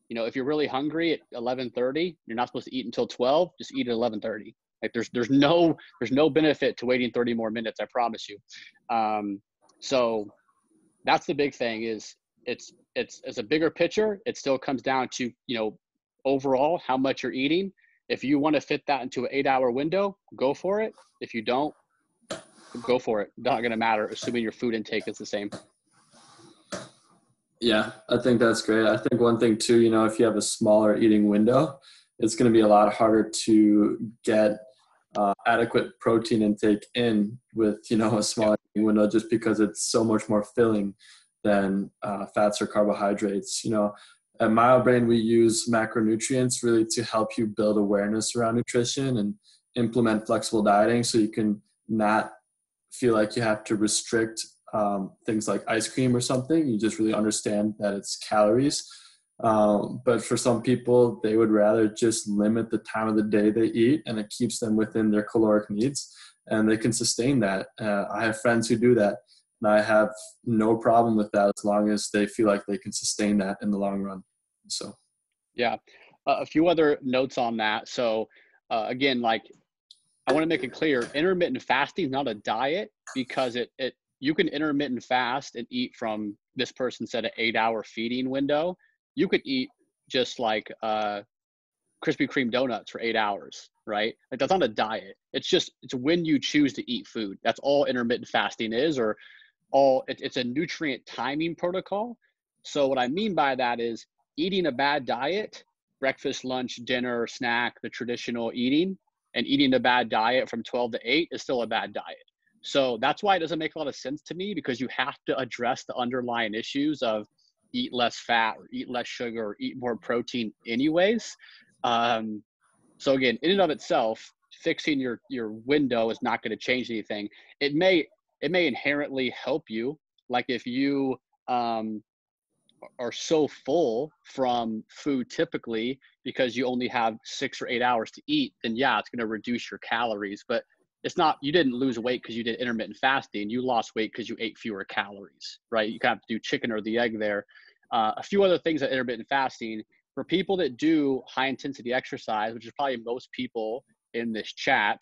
if you're really hungry at 11:30, you're not supposed to eat until 12, just eat at 11:30. Like, there's no benefit to waiting 30 more minutes, I promise you. So that's the big thing, is it's a bigger picture. It still comes down to, overall how much you're eating. If you want to fit that into an 8-hour window, go for it. If you don't, go for it. Not going to matter, assuming your food intake is the same. Yeah, I think that's great. I think one thing too, if you have a smaller eating window, it's going to be a lot harder to get adequate protein intake in with, a smaller eating window, just because it's so much more filling than fats or carbohydrates. At MyoBrain, we use macronutrients really to help you build awareness around nutrition and implement flexible dieting, so you can not feel like you have to restrict things like ice cream or something. You just really understand that it's calories. But for some people, they would rather just limit the time of the day they eat, and it keeps them within their caloric needs, and they can sustain that. I have friends who do that, and I have no problem with that as long as they feel like they can sustain that in the long run. So, yeah. A few other notes on that. So again, like, I want to make it clear, intermittent fasting is not a diet, because you can intermittent fast and eat from, this person said, an 8-hour feeding window. You could eat just like Krispy Kreme donuts for 8 hours, right? Like, that's not a diet. It's when you choose to eat food. That's all intermittent fasting is, or it's a nutrient timing protocol. So what I mean by that is, eating a bad diet, breakfast, lunch, dinner, snack, the traditional eating, and eating a bad diet from 12 to 8 is still a bad diet. So that's why it doesn't make a lot of sense to me, because you have to address the underlying issues of eat less fat or eat less sugar or eat more protein anyways. So again, in and of itself, fixing your window is not going to change anything. It may inherently help you. Like if you are so full from food typically because you only have 6 or 8 hours to eat, then yeah, it's going to reduce your calories. But it's not, you didn't lose weight because you did intermittent fasting. You lost weight because you ate fewer calories, right? You kind of have to do chicken or the egg there. A few other things at intermittent fasting for people that do high intensity exercise, which is probably most people in this chat.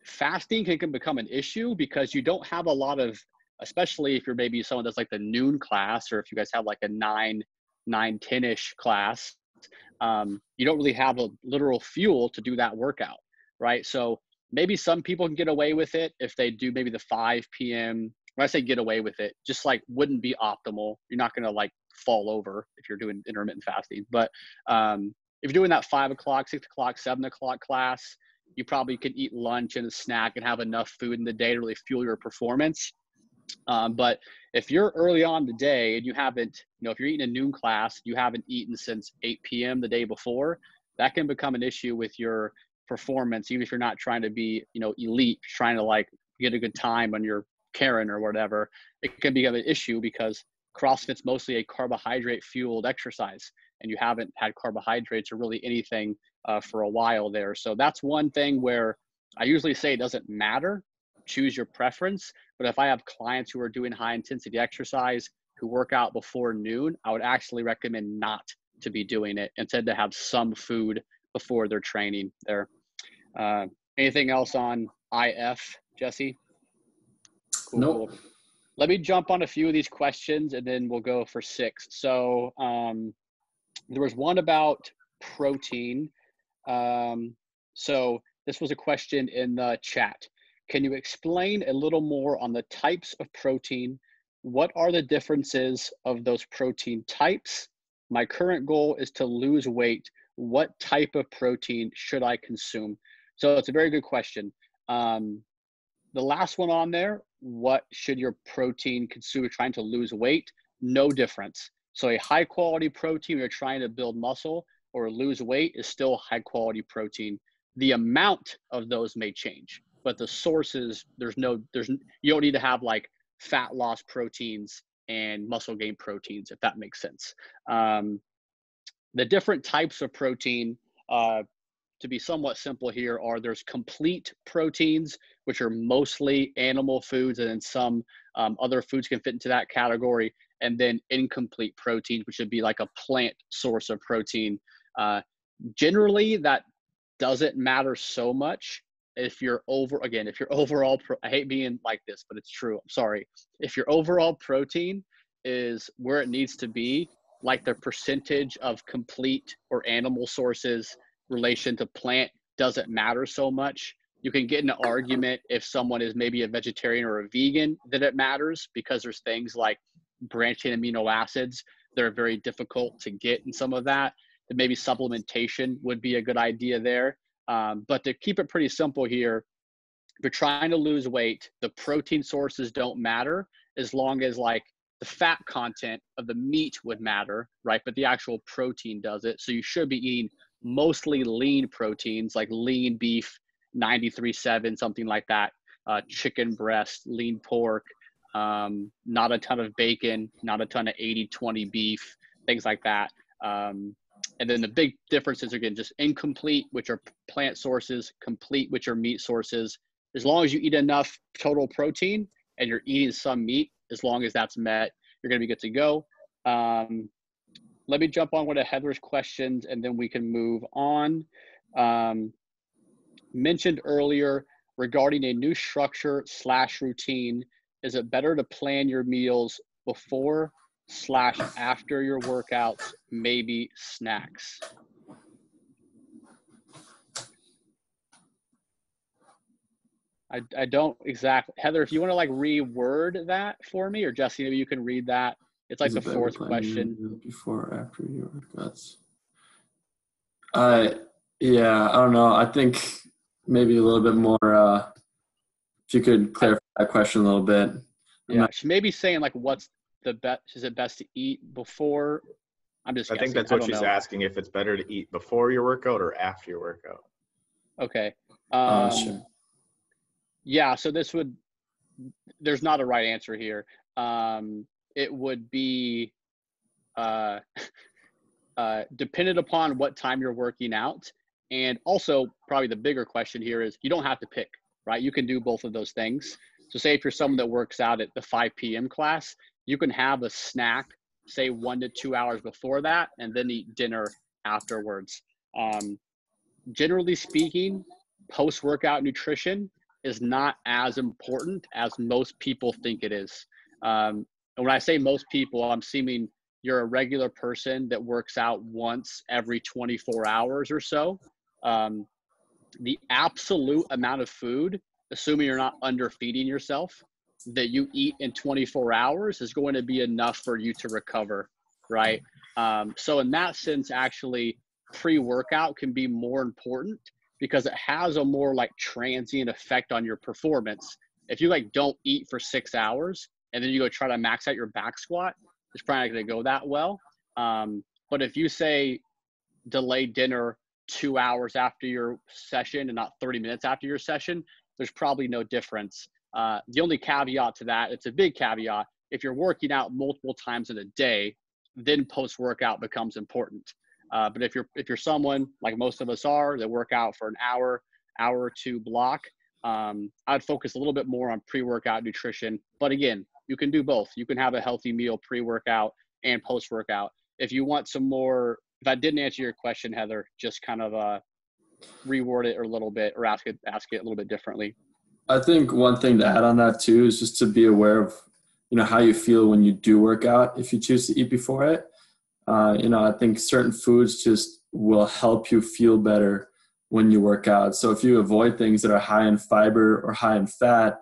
Fasting can become an issue because you don't have a lot of, especially if you're maybe someone that's like the noon class, or if you guys have like a 9-10-ish class, you don't really have a literal fuel to do that workout, right? So maybe some people can get away with it if they do maybe the 5 p.m. When I say get away with it, just like wouldn't be optimal. You're not going to like fall over if you're doing intermittent fasting. But if you're doing that 5 o'clock, 6 o'clock, 7 o'clock class, you probably can eat lunch and a snack and have enough food in the day to really fuel your performance. But if you're early on the day and you haven't, if you're eating a noon class, you haven't eaten since 8 p.m. the day before, that can become an issue with your performance. Even if you're not trying to be, elite, trying to like get a good time on your Karen or whatever, it can become an issue because CrossFit's mostly a carbohydrate fueled exercise and you haven't had carbohydrates or really anything for a while there. So that's one thing where I usually say it doesn't matter. Choose your preference. But if I have clients who are doing high intensity exercise who work out before noon, I would actually recommend not to be doing it, instead to have some food before they're training there. Anything else on IF, Jesse? Cool, Nope. Cool. Let me jump on a few of these questions and then we'll go for 6. So there was one about protein. So this was a question in the chat. Can you explain a little more on the types of protein? What are the differences of those protein types? My current goal is to lose weight. What type of protein should I consume? So it's a very good question. The last one on there, what should your protein consume if trying to lose weight? No difference. So a high quality protein when you're trying to build muscle or lose weight is still high quality protein. The amount of those may change, but the sources, you don't need to have like fat loss proteins and muscle gain proteins, if that makes sense. The different types of protein, to be somewhat simple here, there's complete proteins, which are mostly animal foods, and then some other foods can fit into that category, and then incomplete proteins, which would be like a plant source of protein. Generally, that doesn't matter so much if you're overall, I hate being like this, but it's true, I'm sorry. If your overall protein is where it needs to be, like the percentage of complete or animal sources relation to plant doesn't matter so much. You can get in an argument if someone is maybe a vegetarian or a vegan that it matters, because there's things like branching amino acids that are very difficult to get in some of that. That maybe supplementation would be a good idea there. But to keep it pretty simple here, if you're trying to lose weight, the protein sources don't matter as long as like the fat content of the meat would matter, right? But the actual protein doesn't. So you should be eating mostly lean proteins like lean beef, 93.7, something like that, chicken breast, lean pork, not a ton of bacon, not a ton of 80-20 beef, things like that. And then the big differences, again, just incomplete, which are plant sources, complete, which are meat sources. As long as you eat enough total protein and you're eating some meat, as long as that's met, you're going to be good to go. Let me jump on one of Heather's questions and then we can move on. Mentioned earlier regarding a new structure / routine, is it better to plan your meals before / after your workouts, maybe snacks? I don't exactly, Heather, if you want to like reword that for me, or Jesse, maybe you can read that. It's like the 4th question. Before or after your workouts? Yeah, I don't know. I think maybe a little bit more, if you could clarify that question a little bit. Yeah, she may be saying like what's the best, is it best to eat before? I'm just guessing. I think that's what she's asking, if it's better to eat before your workout or after your workout. Okay. Sure. Yeah, so there's not a right answer here. It would be dependent upon what time you're working out. And also probably the bigger question here is you don't have to pick, right? You can do both of those things. So say if you're someone that works out at the 5 p.m. class, you can have a snack, say 1 to 2 hours before that, and then eat dinner afterwards. Generally speaking, post-workout nutrition is not as important as most people think it is. And when I say most people, I'm assuming you're a regular person that works out once every 24 hours or so. The absolute amount of food, assuming you're not underfeeding yourself, that you eat in 24 hours is going to be enough for you to recover, right? So in that sense, actually, pre-workout can be more important because it has a more like transient effect on your performance. If you like don't eat for 6 hours and then you go try to max out your back squat, it's probably not going to go that well. But if you say delay dinner 2 hours after your session and not 30 minutes after your session, there's probably no difference. The only caveat to that, it's a big caveat, if you're working out multiple times in a day, then post-workout becomes important. But if you're someone like most of us are that work out for an hour or two block, I'd focus a little bit more on pre-workout nutrition. But again, you can do both. You can have a healthy meal pre-workout and post-workout. If you want some more, if I didn't answer your question, Heather, just kind of reword it a little bit or ask it a little bit differently. I think one thing to add on that too is just to be aware of, how you feel when you do work out. If you choose to eat before it, I think certain foods just will help you feel better when you work out. So if you avoid things that are high in fiber or high in fat,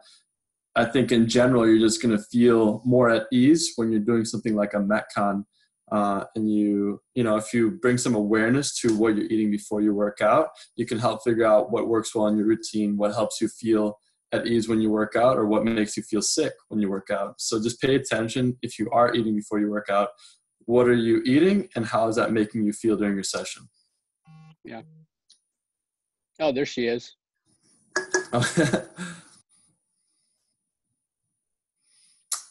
I think in general, you're just going to feel more at ease when you're doing something like a Metcon. And if you bring some awareness to what you're eating before you work out, you can help figure out what works well in your routine, what helps you feel at ease when you work out, or what makes you feel sick when you work out. So just pay attention if you are eating before you work out. What are you eating and how is that making you feel during your session? Yeah. Oh, there she is.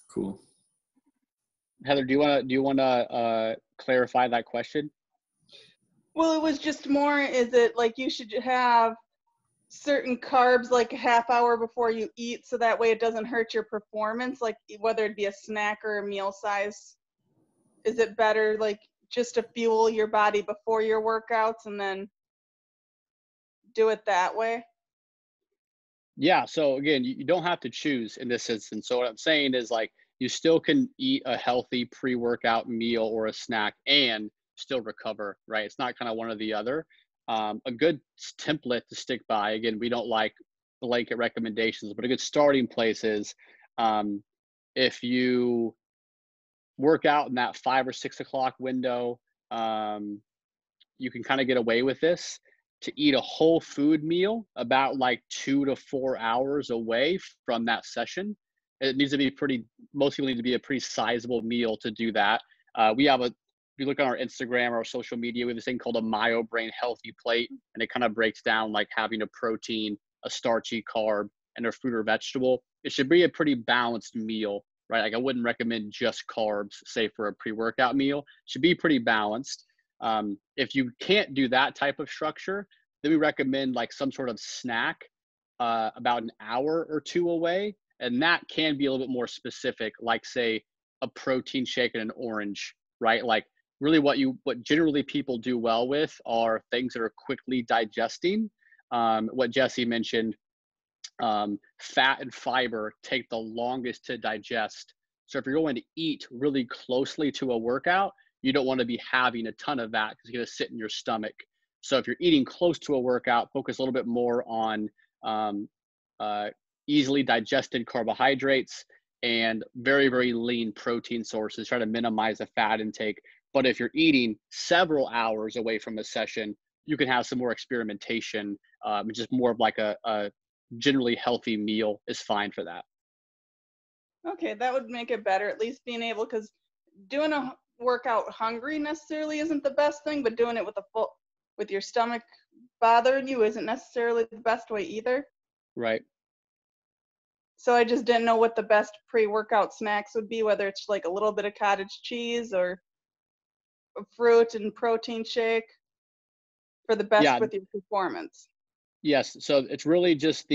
Cool. Heather, do you want to clarify that question? Well, it was just more, is it like you should have certain carbs like a half hour before you eat so that way it doesn't hurt your performance, like whether it be a snack or a meal size? Is it better like just to fuel your body before your workouts and then do it that way? Yeah. So again, you don't have to choose in this instance. So what I'm saying is like you still can eat a healthy pre-workout meal or a snack and still recover, right? It's not kind of one or the other. A good template to stick by, again, we don't like blanket recommendations, but a good starting place is if you work out in that 5 or 6 o'clock window, you can kind of get away with this, to eat a whole food meal about like 2 to 4 hours away from that session. It needs to be most people need to be a pretty sizable meal to do that. If you look on our Instagram or our social media, we have this thing called a MyoBrain Healthy Plate, and it kind of breaks down like having a protein, a starchy carb, and a fruit or vegetable. It should be a pretty balanced meal, right? Like I wouldn't recommend just carbs, say for a pre-workout meal. It should be pretty balanced. If you can't do that type of structure, then we recommend like some sort of snack about an hour or two away. And that can be a little bit more specific, like say a protein shake and an orange, right? Like really what generally people do well with are things that are quickly digesting. What Jesse mentioned, fat and fiber take the longest to digest. So if you're going to eat really closely to a workout, you don't want to be having a ton of that because it's going to sit in your stomach. So if you're eating close to a workout, focus a little bit more on easily digested carbohydrates and very, very lean protein sources. Try to minimize the fat intake. But if you're eating several hours away from a session, you can have some more experimentation. Just more of like a generally healthy meal is fine for that. Okay, that would make it better, at least being able, because doing a workout hungry necessarily isn't the best thing, but doing it with your stomach bothering you isn't necessarily the best way either. Right. So I just didn't know what the best pre-workout snacks would be, whether it's like a little bit of cottage cheese or a fruit and protein shake for the best with your performance. Yes. So it's really just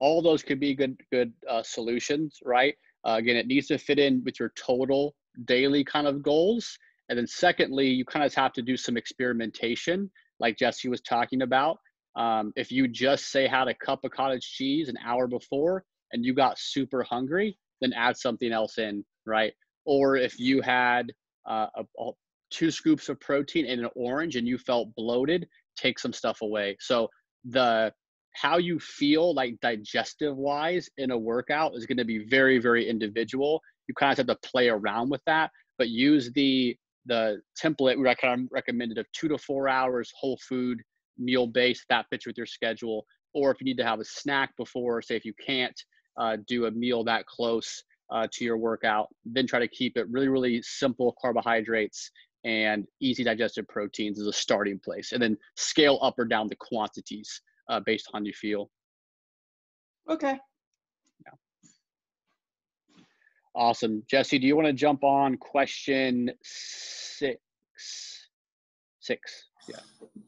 all those could be good solutions, right? Again, it needs to fit in with your total daily kind of goals. And then secondly, you kind of have to do some experimentation like Jesse was talking about. If you just say had a cup of cottage cheese an hour before and you got super hungry, then add something else in, right? Or if you had 2 scoops of protein and an orange and you felt bloated, take some stuff away. So how you feel like digestive wise in a workout is going to be very, very individual. You kind of have to play around with that, but use the template we recommended of 2 to 4 hours whole food meal based that fits with your schedule. Or if you need to have a snack before, say if you can't do a meal that close to your workout, then try to keep it really, really simple carbohydrates and easy digested proteins as a starting place, and then scale up or down the quantities based on how you feel. Okay. Yeah. Awesome. Jesse, do you want to jump on question 6? 6. Yeah.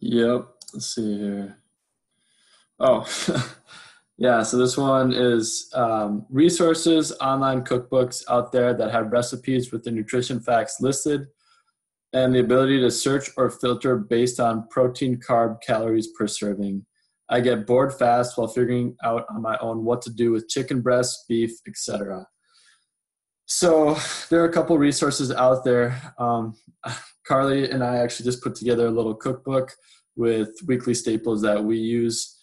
Yep. Let's see here. Oh, yeah. So this one is resources, online cookbooks out there that have recipes with the nutrition facts listed and the ability to search or filter based on protein, carb, calories per serving. I get bored fast while figuring out on my own what to do with chicken breasts, beef, etc. So there are a couple resources out there. Carly and I actually just put together a little cookbook with weekly staples that we use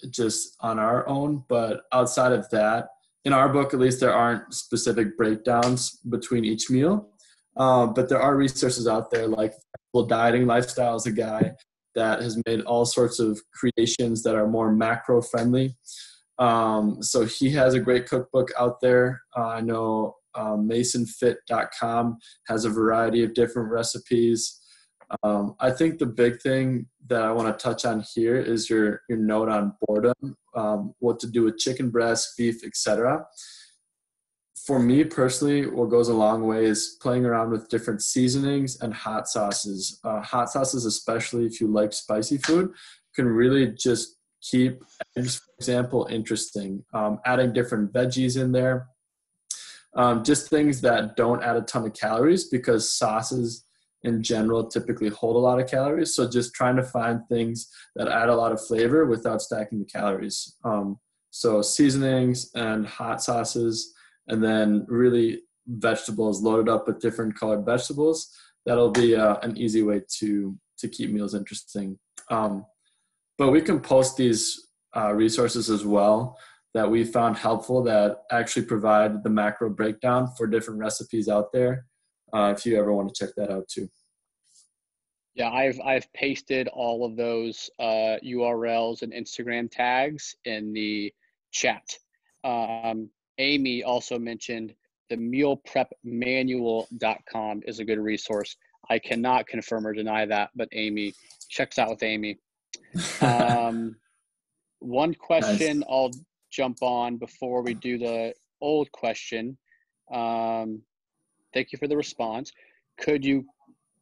just on our own. But outside of that, in our book, at least, there aren't specific breakdowns between each meal. But there are resources out there like Dieting Lifestyle is a guy that has made all sorts of creations that are more macro friendly. So he has a great cookbook out there. I know masonfit.com has a variety of different recipes. I think the big thing that I want to touch on here is your note on boredom, what to do with chicken breast, beef, etc. For me personally, what goes a long way is playing around with different seasonings and hot sauces. Hot sauces, especially if you like spicy food, can really just keep eggs, for example, interesting. Adding different veggies in there. Just things that don't add a ton of calories, because sauces in general typically hold a lot of calories. So just trying to find things that add a lot of flavor without stacking the calories. So seasonings and hot sauces, and then really vegetables loaded up with different colored vegetables. That'll be an easy way to keep meals interesting. But we can post these resources as well that we found helpful that actually provide the macro breakdown for different recipes out there. If you ever want to check that out too. Yeah, I've pasted all of those URLs and Instagram tags in the chat. Amy also mentioned the mealprepmanual.com is a good resource. I cannot confirm or deny that, but Amy, checks out with Amy. One question nice. I'll jump on before we do the old question. Thank you for the response. Could you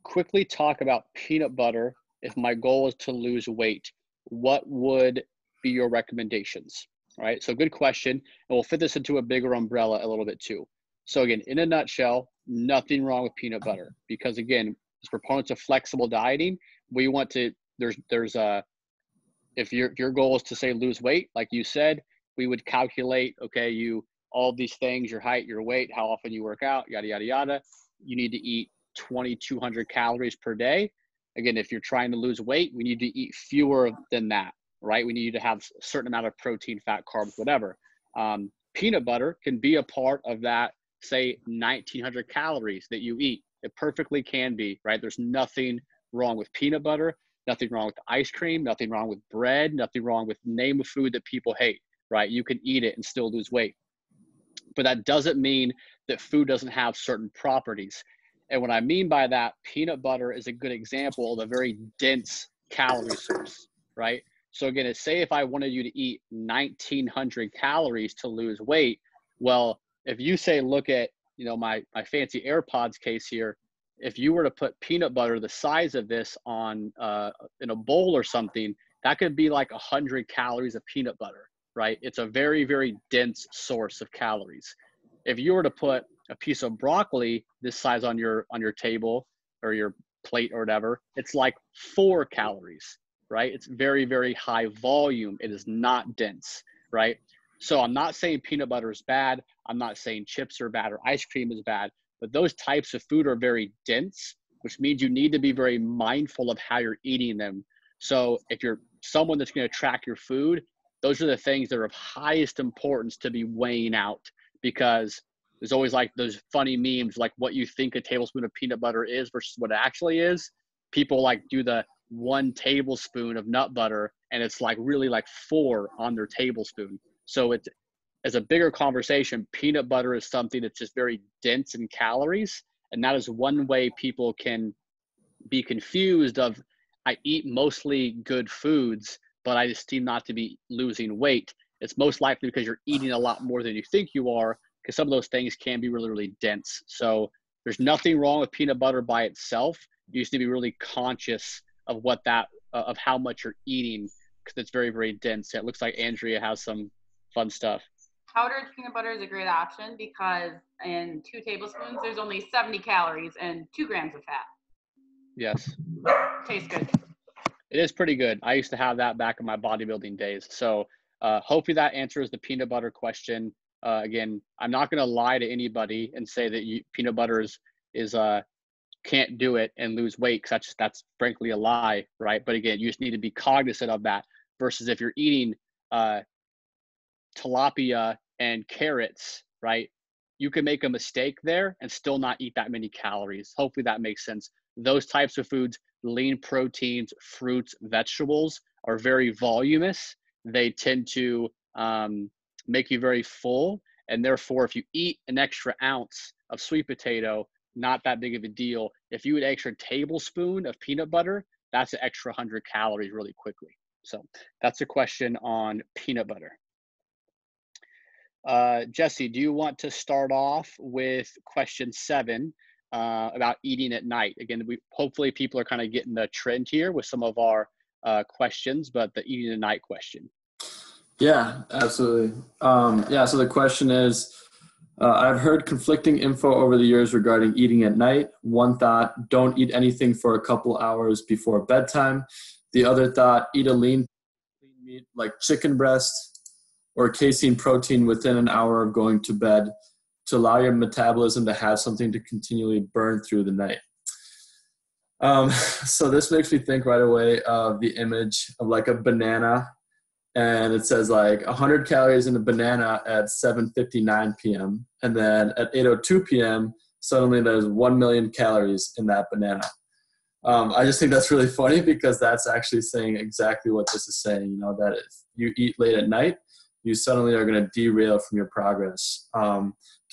quickly talk about peanut butter if my goal is to lose weight? What would be your recommendations? All right, so good question. And we'll fit this into a bigger umbrella a little bit too. So again, in a nutshell, nothing wrong with peanut butter, because again, as proponents of flexible dieting, we want to, if your goal is to say lose weight, like you said, we would calculate, okay, all these things, your height, your weight, how often you work out, yada, yada, yada. You need to eat 2,200 calories per day. Again, if you're trying to lose weight, we need to eat fewer than that, right? We need to have a certain amount of protein, fat, carbs, whatever. Peanut butter can be a part of that, say 1,900 calories that you eat. It perfectly can be, right? There's nothing wrong with peanut butter, nothing wrong with ice cream, nothing wrong with bread, nothing wrong with name a food that people hate, right? You can eat it and still lose weight. but that doesn't mean that food doesn't have certain properties. And what I mean by that, peanut butter is a good example of a very dense calorie source, right? So again, say if I wanted you to eat 1,900 calories to lose weight, well, if you say, look at, my fancy AirPods case here, if you were to put peanut butter the size of this on in a bowl or something, that could be like 100 calories of peanut butter, right? It's a very, very dense source of calories. If you were to put a piece of broccoli this size on your table or your plate or whatever, it's like 4 calories, right? It's very, very high volume. It is not dense, right? So I'm not saying peanut butter is bad. I'm not saying chips are bad or ice cream is bad, but those types of food are very dense, which means you need to be very mindful of how you're eating them. So if you're someone that's going to track your food, those are the things that are of highest importance to be weighing out, because there's always like those funny memes, like what you think a tablespoon of peanut butter is versus what it actually is. People like do the 1 tablespoon of nut butter and it's like really like 4 on their tablespoon. So it's, as a bigger conversation, peanut butter is something that's just very dense in calories. And that is one way people can be confused of, I eat mostly good foods, but I just seem not to be losing weight. It's most likely because you're eating a lot more than you think you are, because some of those things can be really, really dense. So there's nothing wrong with peanut butter by itself. You just need to be really conscious of what of how much you're eating, because it's very, very dense. It looks like Andrea has some fun stuff. Powdered peanut butter is a great option because in 2 tablespoons, there's only 70 calories and 2 grams of fat. Yes. Tastes good. It is pretty good. I used to have that back in my bodybuilding days. So hopefully that answers the peanut butter question. Again, I'm not going to lie to anybody and say that peanut butter is can't do it and lose weight, because that's frankly a lie, right? But again, you just need to be cognizant of that, versus if you're eating tilapia and carrots, right? You can make a mistake there and still not eat that many calories. Hopefully that makes sense. Those types of foods, lean proteins, fruits, vegetables, are very voluminous. They tend to make you very full. And therefore, if you eat an extra ounce of sweet potato, not that big of a deal. If you eat an extra tablespoon of peanut butter, that's an extra 100 calories really quickly. So that's a question on peanut butter. Jesse, do you want to start off with question 7 about eating at night? Again, hopefully people are kind of getting the trend here with some of our questions, but the eating at night question. Yeah, absolutely. So the question is, I've heard conflicting info over the years regarding eating at night. One thought, don't eat anything for a couple hours before bedtime. The other thought, eat a lean meat like chicken breast or casein protein within an hour of going to bed to allow your metabolism to have something to continually burn through the night. So this makes me think right away of the image of like a banana, and it says like 100 calories in a banana at 7:59 p.m. And then at 8:02 p.m., suddenly there's 1 million calories in that banana. I just think that's really funny, because that's actually saying exactly what this is saying, that if you eat late at night, you suddenly are going to derail from your progress.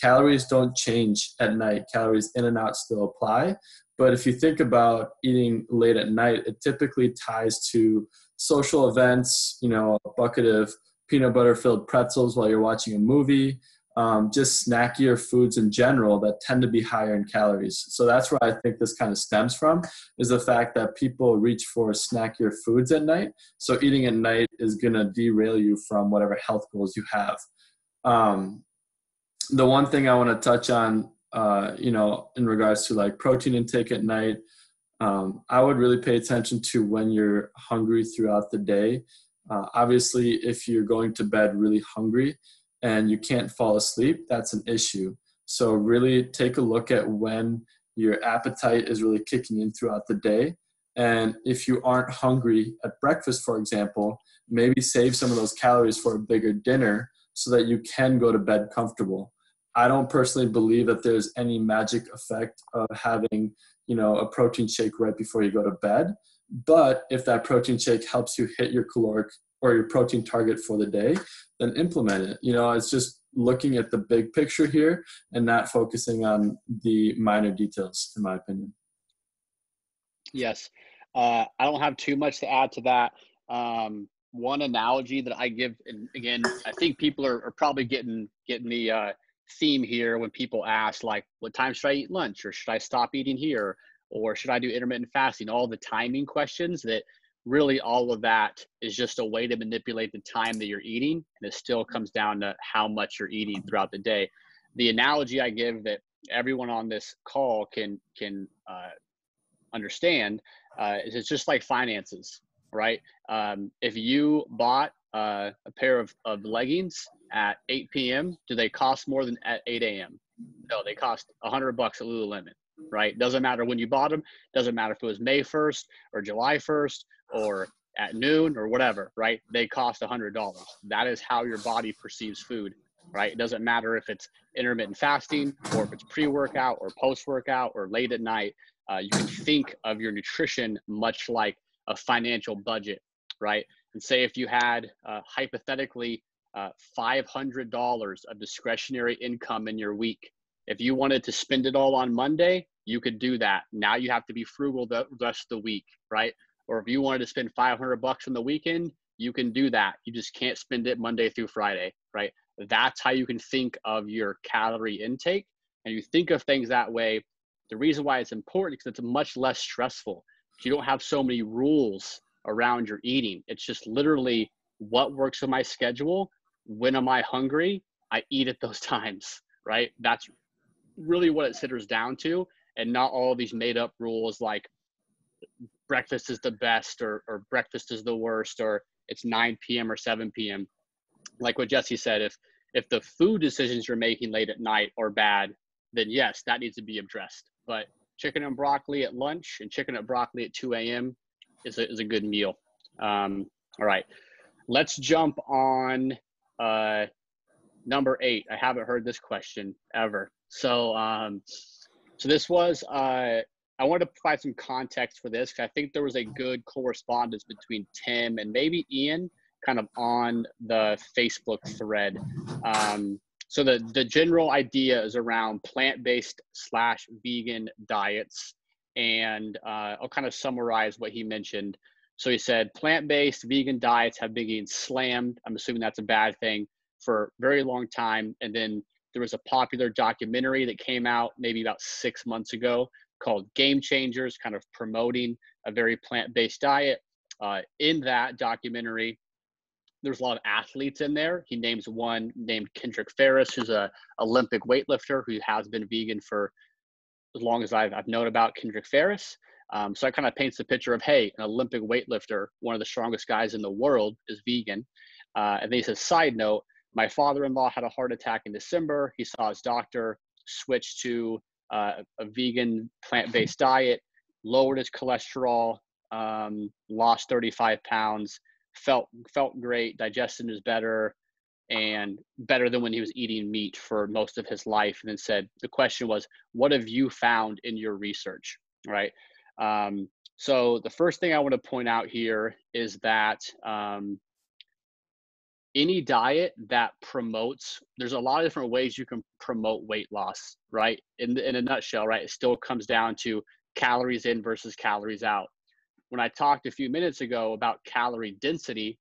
Calories don't change at night. Calories in and out still apply. But if you think about eating late at night, it typically ties to social events, a bucket of peanut butter filled pretzels while you're watching a movie, just snackier foods in general that tend to be higher in calories. So that's where I think this kind of stems from, is the fact that people reach for snackier foods at night. So eating at night is going to derail you from whatever health goals you have. The one thing I want to touch on, in regards to like protein intake at night, I would really pay attention to when you're hungry throughout the day. Obviously, if you're going to bed really hungry and you can't fall asleep, that's an issue. So really take a look at when your appetite is really kicking in throughout the day. And if you aren't hungry at breakfast, for example, maybe save some of those calories for a bigger dinner so that you can go to bed comfortable. I don't personally believe that there's any magic effect of having, a protein shake right before you go to bed. But if that protein shake helps you hit your caloric or your protein target for the day, then implement it. It's just looking at the big picture here and not focusing on the minor details, in my opinion. Yes. I don't have too much to add to that. One analogy that I give, and again, I think people are probably getting the theme here when people ask, like, what time should I eat lunch, or should I stop eating here, or should I do intermittent fasting? All the timing questions, that really all of that is just a way to manipulate the time that you're eating, and it still comes down to how much you're eating throughout the day. The analogy I give that everyone on this call can understand is it's just like finances, right? If you bought a pair of leggings at 8 p.m., do they cost more than at 8 a.m.? No, they cost $100 at Lululemon, right? Doesn't matter when you bought them. Doesn't matter if it was May 1st or July 1st or at noon or whatever, right? They cost $100. That is how your body perceives food, right? It doesn't matter if it's intermittent fasting or if it's pre-workout or post-workout or late at night. You can think of your nutrition much like a financial budget, right? And say if you had hypothetically $500 of discretionary income in your week. If you wanted to spend it all on Monday, you could do that. Now you have to be frugal the rest of the week, right? Or if you wanted to spend $500 on the weekend, you can do that. You just can't spend it Monday through Friday, right? That's how you can think of your calorie intake. And you think of things that way. The reason why it's important is because it's much less stressful. You don't have so many rules around your eating. It's just literally what works in my schedule. When am I hungry? I eat at those times, right? That's really what it centers down to, and not all these made up rules like breakfast is the best or breakfast is the worst, or it's 9 p.m. or 7 p.m. Like what Jesse said, if the food decisions you're making late at night are bad, then yes, that needs to be addressed. But chicken and broccoli at lunch and chicken and broccoli at 2 a.m. is a good meal. All right, let's jump on number 8. I haven't heard this question ever. So this was, I wanted to provide some context for this, because I think there was a good correspondence between Tim and maybe Ian kind of on the Facebook thread. So the general idea is around plant-based / vegan diets. And I'll kind of summarize what he mentioned. So he said, plant-based vegan diets have been getting slammed. I'm assuming that's a bad thing, for a very long time. And then there was a popular documentary that came out maybe about 6 months ago called Game Changers, kind of promoting a very plant-based diet. In that documentary, there's a lot of athletes in there. He names one named Kendrick Ferris, who's a Olympic weightlifter who has been vegan for as long as I've known about Kendrick Ferris. So I kind of paints the picture of, hey, an Olympic weightlifter, one of the strongest guys in the world, is vegan. And then he says, side note, my father-in-law had a heart attack in December. He saw his doctor, switched to a vegan plant-based diet, lowered his cholesterol, lost 35 pounds, felt great, digestion is better, and better than when he was eating meat for most of his life. And then said, the question was, what have you found in your research, right? So the first thing I want to point out here is that any diet that promotes, there's a lot of different ways you can promote weight loss, right? In a nutshell, right? It still comes down to calories in versus calories out. When I talked a few minutes ago about calorie density,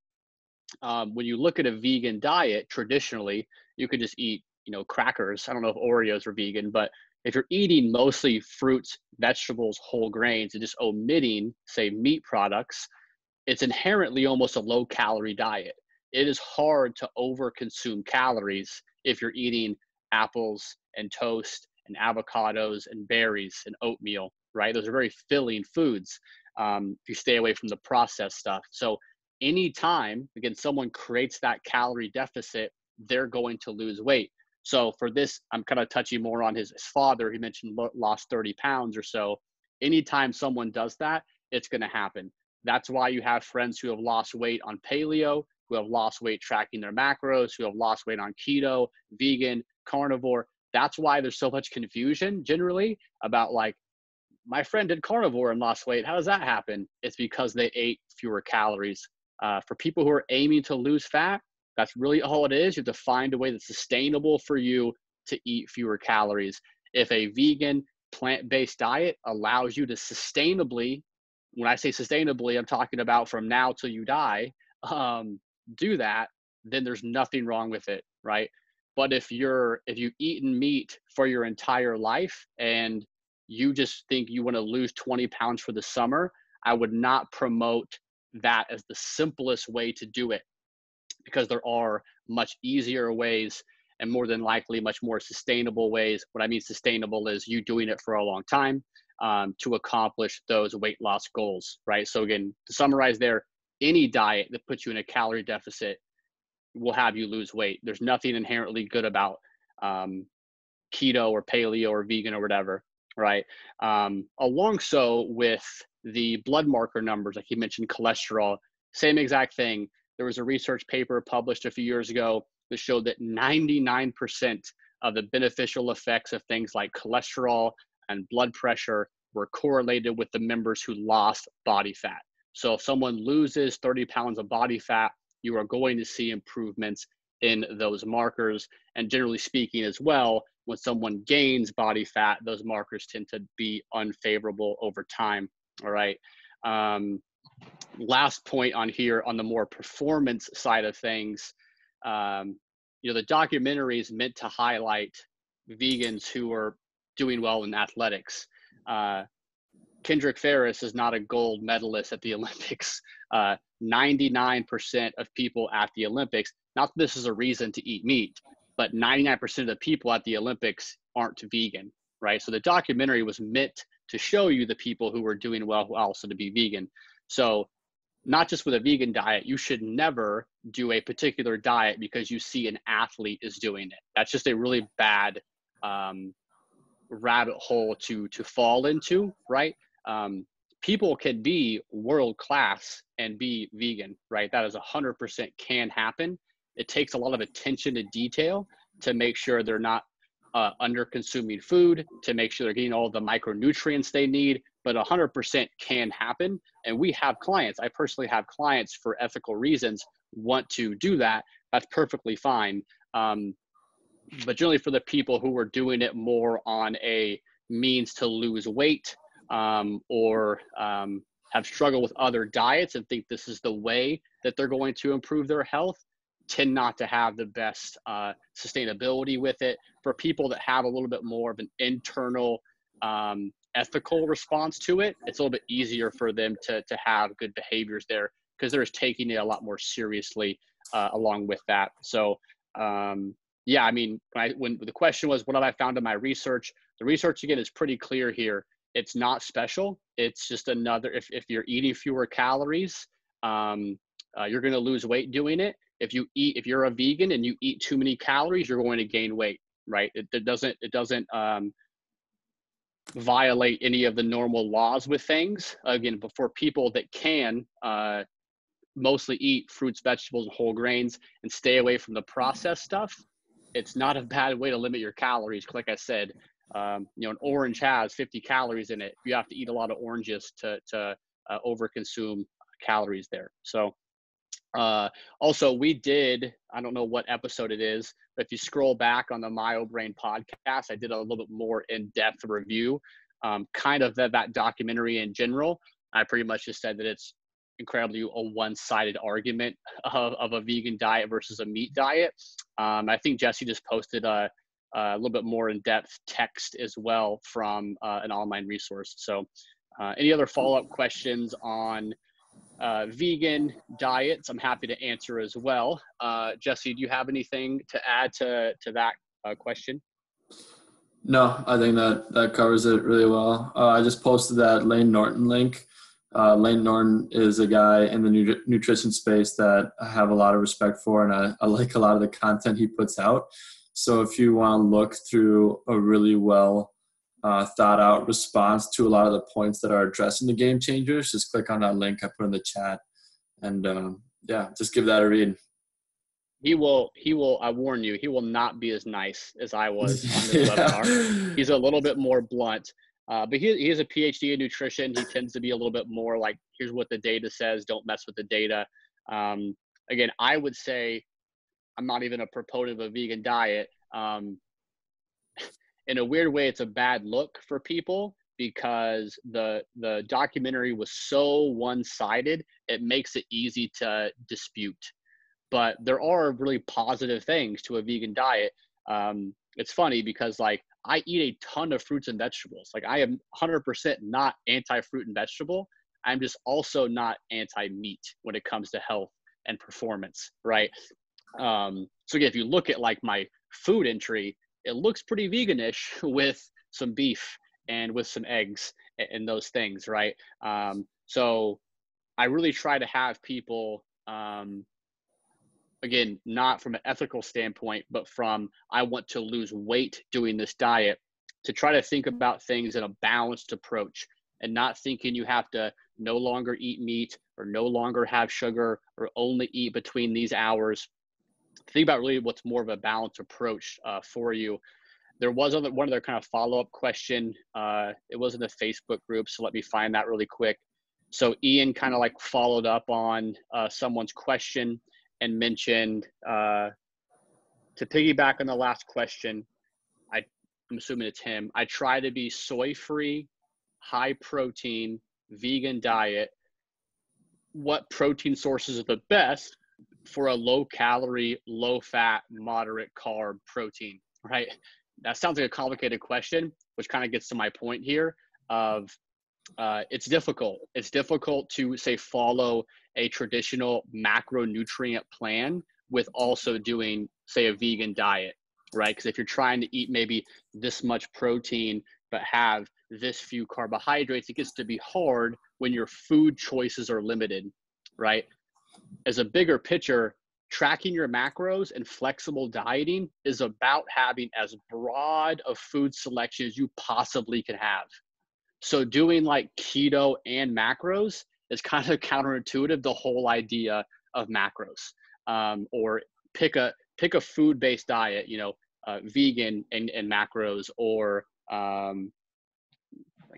when you look at a vegan diet, traditionally, you could just eat, crackers. I don't know if Oreos are vegan, but if you're eating mostly fruits, vegetables, whole grains, and just omitting, say, meat products, it's inherently almost a low calorie diet. It is hard to overconsume calories if you're eating apples and toast and avocados and berries and oatmeal, right? Those are very filling foods if you stay away from the processed stuff. So anytime, again, someone creates that calorie deficit, they're going to lose weight. So for this, I'm kind of touching more on his father. He mentioned lost 30 pounds or so. Anytime someone does that, it's going to happen. That's why you have friends who have lost weight on paleo, who have lost weight tracking their macros, who have lost weight on keto, vegan, carnivore. That's why there's so much confusion generally about, like, my friend did carnivore and lost weight. How does that happen? It's because they ate fewer calories. For people who are aiming to lose fat, That's really all it is. You have to find a way that's sustainable for you to eat fewer calories. If a vegan plant-based diet allows you to sustainably, when I say sustainably, I'm talking about from now till you die, do that, then there's nothing wrong with it, right? But if you've eaten meat for your entire life and you just think you want to lose 20 pounds for the summer, I would not promote that as the simplest way to do it, because there are much easier ways and more than likely much more sustainable ways. What I mean sustainable is you doing it for a long time to accomplish those weight loss goals, right? So again, to summarize there, any diet that puts you in a calorie deficit will have you lose weight. There's nothing inherently good about keto or paleo or vegan or whatever, right? Along so with the blood marker numbers, like you mentioned, cholesterol, same exact thing. There was a research paper published a few years ago that showed that 99% of the beneficial effects of things like cholesterol and blood pressure were correlated with the members who lost body fat. So if someone loses 30 pounds of body fat, you are going to see improvements in those markers. And generally speaking as well, when someone gains body fat, those markers tend to be unfavorable over time, all right? Last point on here on the more performance side of things, the documentary is meant to highlight vegans who are doing well in athletics. Kendrick Ferris is not a gold medalist at the Olympics. 99% of people at the Olympics, not that this is a reason to eat meat, but 99% of the people at the Olympics aren't vegan, right? So the documentary was meant to show you the people who were doing well who also to be vegan. So not just with a vegan diet, you should never do a particular diet because you see an athlete is doing it. That's just a really bad rabbit hole to fall into, right? People can be world class and be vegan, right? That is 100% can happen. It takes a lot of attention to detail to make sure they're not under consuming food, to make sure they're getting all the micronutrients they need, but 100% can happen. And we have clients, I personally have clients for ethical reasons want to do that. That's perfectly fine. But generally for the people who are doing it more on a means to lose weight or have struggled with other diets and think this is the way that they're going to improve their health, tend not to have the best sustainability with it. For people that have a little bit more of an internal ethical response to it, it's a little bit easier for them to have good behaviors there because they're just taking it a lot more seriously along with that. So yeah, I mean, when the question was, what have I found in my research? The research, again, is pretty clear here. It's not special. It's just another, if you're eating fewer calories, you're going to lose weight doing it. If you're a vegan and you eat too many calories, you're going to gain weight, right? It doesn't violate any of the normal laws with things. Again, but for people that can mostly eat fruits, vegetables, and whole grains and stay away from the processed stuff, it's not a bad way to limit your calories. Like I said, an orange has 50 calories in it. You have to eat a lot of oranges to overconsume calories there. So also we did, I don't know what episode it is, but if you scroll back on the MyoBrain podcast, I did a little bit more in-depth review, kind of that documentary in general. I pretty much just said that it's incredibly a one-sided argument of a vegan diet versus a meat diet. I think Jesse just posted a little bit more in-depth text as well from an online resource. So any other follow-up questions on vegan diets, I'm happy to answer as well. Jesse, do you have anything to add to that question? No, I think that covers it really well. I just posted that Lane Norton link. Lane Norton is a guy in the nutrition space that I have a lot of respect for, and I like a lot of the content he puts out. So if you want to look through a really well thought out response to a lot of the points that are addressing the game changers, just click on that link I put in the chat, and just give that a read. He will, I warn you, he will not be as nice as I was on this webinar. He's a little bit more blunt, but he has a PhD in nutrition. He tends to be a little bit more like, here's what the data says, don't mess with the data. Again, I would say I'm not even a proponent of a vegan diet. In a weird way, it's a bad look for people because the documentary was so one-sided, it makes it easy to dispute. But there are really positive things to a vegan diet. It's funny because like I eat a ton of fruits and vegetables. Like I am 100% not anti-fruit and vegetable. I'm just also not anti-meat when it comes to health and performance, right? So again, if you look at like my food entry, it looks pretty veganish with some beef and with some eggs and those things, right? So I really try to have people, again, not from an ethical standpoint, but from I want to lose weight doing this diet, to try to think about things in a balanced approach and not thinking you have to no longer eat meat or no longer have sugar or only eat between these hours. Think about really what's more of a balanced approach for you. There was one other kind of follow-up question. It was in the Facebook group, so let me find that really quick. So Ian kind of like followed up on someone's question and mentioned, to piggyback on the last question, I'm assuming it's him, I try to be soy-free, high-protein, vegan diet. What protein sources are the best for a low-calorie, low-fat, moderate carb protein, right? That sounds like a complicated question, which kind of gets to my point here of it's difficult. It's difficult to, say, follow a traditional macronutrient plan with also doing, say, a vegan diet, right? Because if you're trying to eat maybe this much protein but have this few carbohydrates, it gets to be hard when your food choices are limited, right? As a bigger picture, tracking your macros and flexible dieting is about having as broad of food selection as you possibly can have. So doing like keto and macros is kind of counterintuitive, the whole idea of macros. Or pick a food-based diet, vegan and macros, or I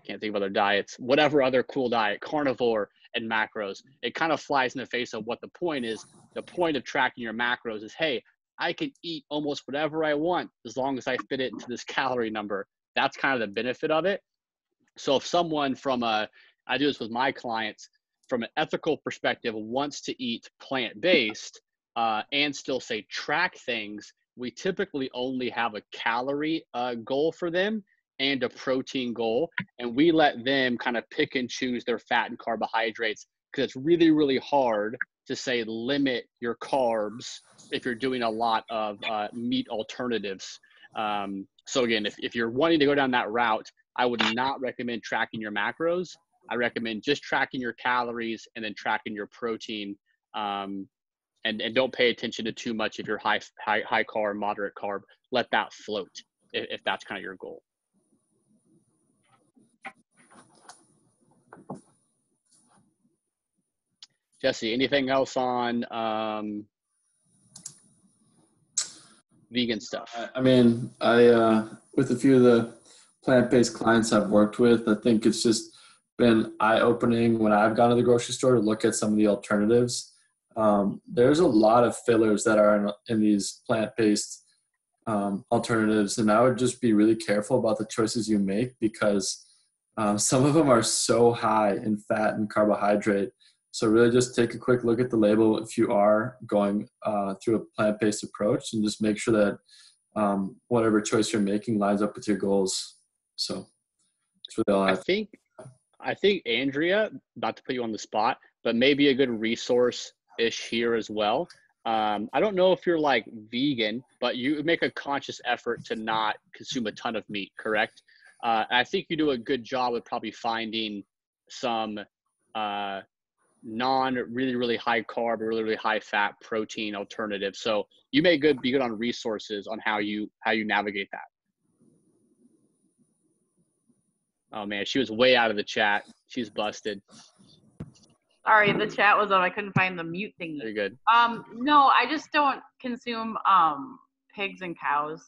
can't think of other diets, whatever other cool diet, carnivore and macros. It kind of flies in the face of what the point is. The point of tracking your macros is, hey, I can eat almost whatever I want as long as I fit it into this calorie number. That's kind of the benefit of it. So if someone I do this with my clients, from an ethical perspective, wants to eat plant-based and still say track things, we typically only have a calorie goal for them and a protein goal. And we let them kind of pick and choose their fat and carbohydrates, because it's really, really hard to say limit your carbs if you're doing a lot of meat alternatives. So again, if you're wanting to go down that route, I would not recommend tracking your macros. I recommend just tracking your calories and then tracking your protein. And don't pay attention to too much if you're high carb, moderate carb. Let that float if that's kind of your goal. Jesse, anything else on vegan stuff? I mean, I with a few of the plant-based clients I've worked with, I think it's just been eye-opening when I've gone to the grocery store to look at some of the alternatives. There's a lot of fillers that are in these plant-based alternatives, and I would just be really careful about the choices you make, because some of them are so high in fat and carbohydrate. So really just take a quick look at the label if you are going through a plant-based approach, and just make sure that whatever choice you're making lines up with your goals. So that's really all I think Andrea, not to put you on the spot, but maybe a good resource-ish here as well. I don't know if you're like vegan, but you make a conscious effort to not consume a ton of meat, correct? I think you do a good job of probably finding some really, really high carb, really, really high fat protein alternatives. So you may be good on resources on how you navigate that. Oh man, she was way out of the chat. She's busted. Sorry, the chat was up. I couldn't find the mute thingy. Very good. No, I just don't consume pigs and cows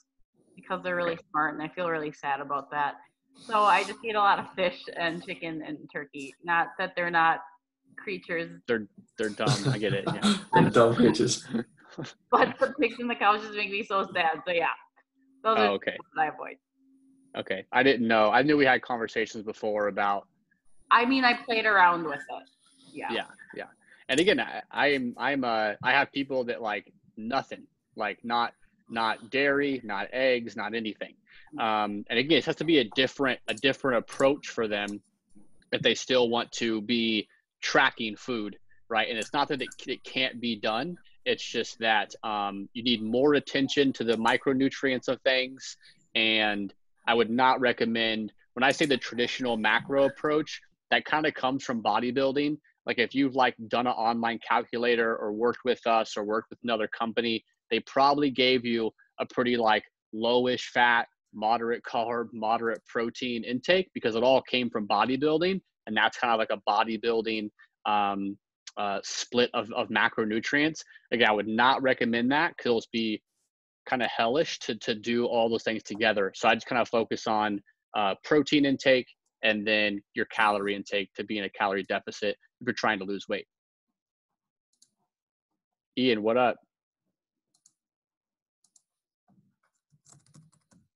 because they're really smart, and I feel really sad about that. So I just eat a lot of fish and chicken and turkey. Not that they're not creatures. They're dumb. I get it. Yeah. They're dumb creatures. But the pigs and the couches make me so sad. So yeah, those are okay. what I avoid. Okay. I didn't know. I knew we had conversations before about. I mean, I played around with it. Yeah. Yeah. And again, I have people that like nothing, like not dairy, not eggs, not anything. And again, it has to be a different approach for them if they still want to be tracking food, right? And it's not that it can't be done. It's just that you need more attention to the micronutrients of things. And I would not recommend, when I say the traditional macro approach, that kind of comes from bodybuilding. Like if you've like done an online calculator or worked with us or worked with another company, they probably gave you a pretty like lowish fat, moderate carb, moderate protein intake because it all came from bodybuilding. And that's kind of like a bodybuilding split of macronutrients. Again, I would not recommend that because it'll be kind of hellish to do all those things together. So I just kind of focus on protein intake and then your calorie intake to be in a calorie deficit if you're trying to lose weight. Ian, what up?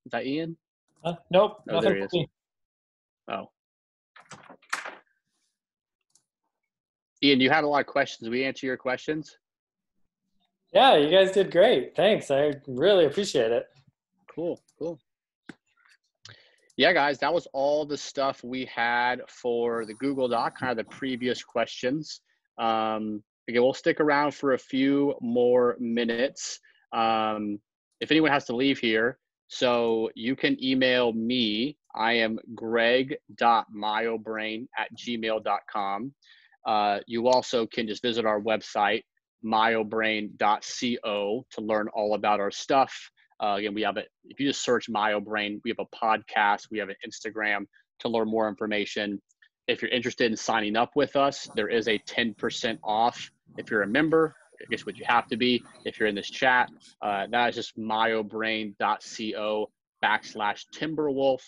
Is that Ian? Nope. Oh, there he is. Oh. Ian, you had a lot of questions. Did we answer your questions? Yeah, you guys did great. Thanks. I really appreciate it. Cool. Yeah, guys, that was all the stuff we had for the Google Doc, kind of the previous questions. Again, we'll stick around for a few more minutes. If anyone has to leave here, so you can email me. I am greg.myobrain@gmail.com. You also can just visit our website, myobrain.co, to learn all about our stuff. Again, we have it. If you just search MyoBrain, we have a podcast, we have an Instagram to learn more information. If you're interested in signing up with us, there is a 10% off. If you're a member, I guess what you have to be. If you're in this chat, that is just myobrain.co/Timberwolf.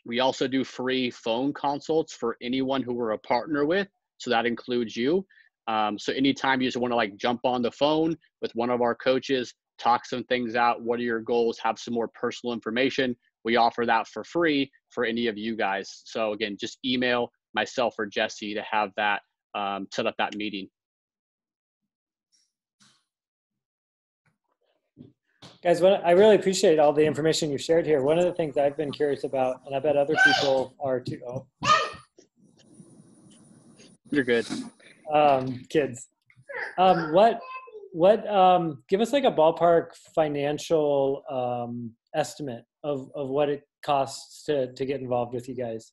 We also do free phone consults for anyone who we're a partner with. So that includes you. So anytime you just want to like jump on the phone with one of our coaches, talk some things out, what are your goals, have some more personal information, we offer that for free for any of you guys. So again, just email myself or Jesse to have that, set up that meeting. Guys, I really appreciate all the information you shared here. One of the things I've been curious about, and I bet other people are too. Oh. You're good. Kids. Give us like a ballpark financial estimate of what it costs to get involved with you guys.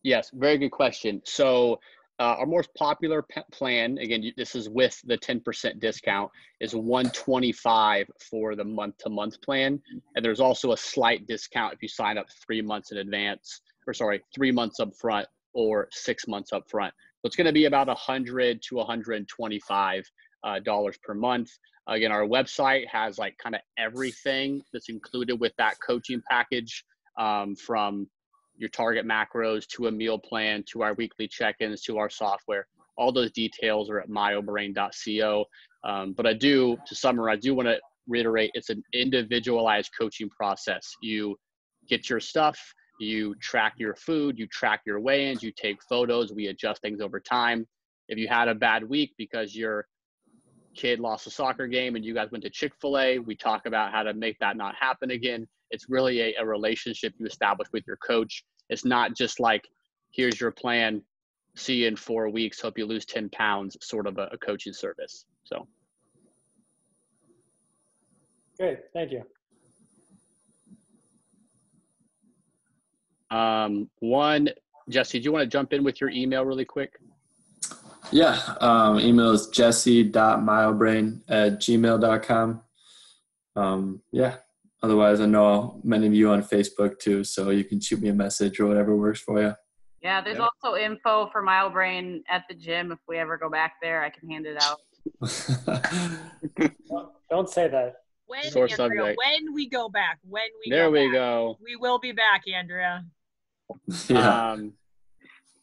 Yes, very good question. So our most popular plan, again, this is with the 10% discount, is $125 for the month-to-month plan. And there's also a slight discount if you sign up 3 months in advance, 3 months up front or 6 months up front. So it's going to be about $100 to $125 per month. Again, our website has like kind of everything that's included with that coaching package, from your target macros to a meal plan to our weekly check-ins to our software. All those details are at myobrain.co. But to summarize, I do want to reiterate, it's an individualized coaching process. You get your stuff, you track your food, you track your weigh-ins, you take photos, we adjust things over time. If you had a bad week because your kid lost a soccer game and you guys went to Chick-fil-A, we talk about how to make that not happen again. It's really a relationship you establish with your coach. It's not just like, here's your plan, see you in 4 weeks, hope you lose 10 pounds, sort of a coaching service. So. Great, thank you. Jesse, do you want to jump in with your email really quick? Yeah, email is jesse.myobrain@gmail.com. Yeah, otherwise I know many of you on Facebook too, so you can shoot me a message or whatever works for you. Yeah, there's also info for MyoBrain at the gym. If we ever go back there, I can hand it out. Don't say that. When we go back, we will be back, Andrea. Yeah.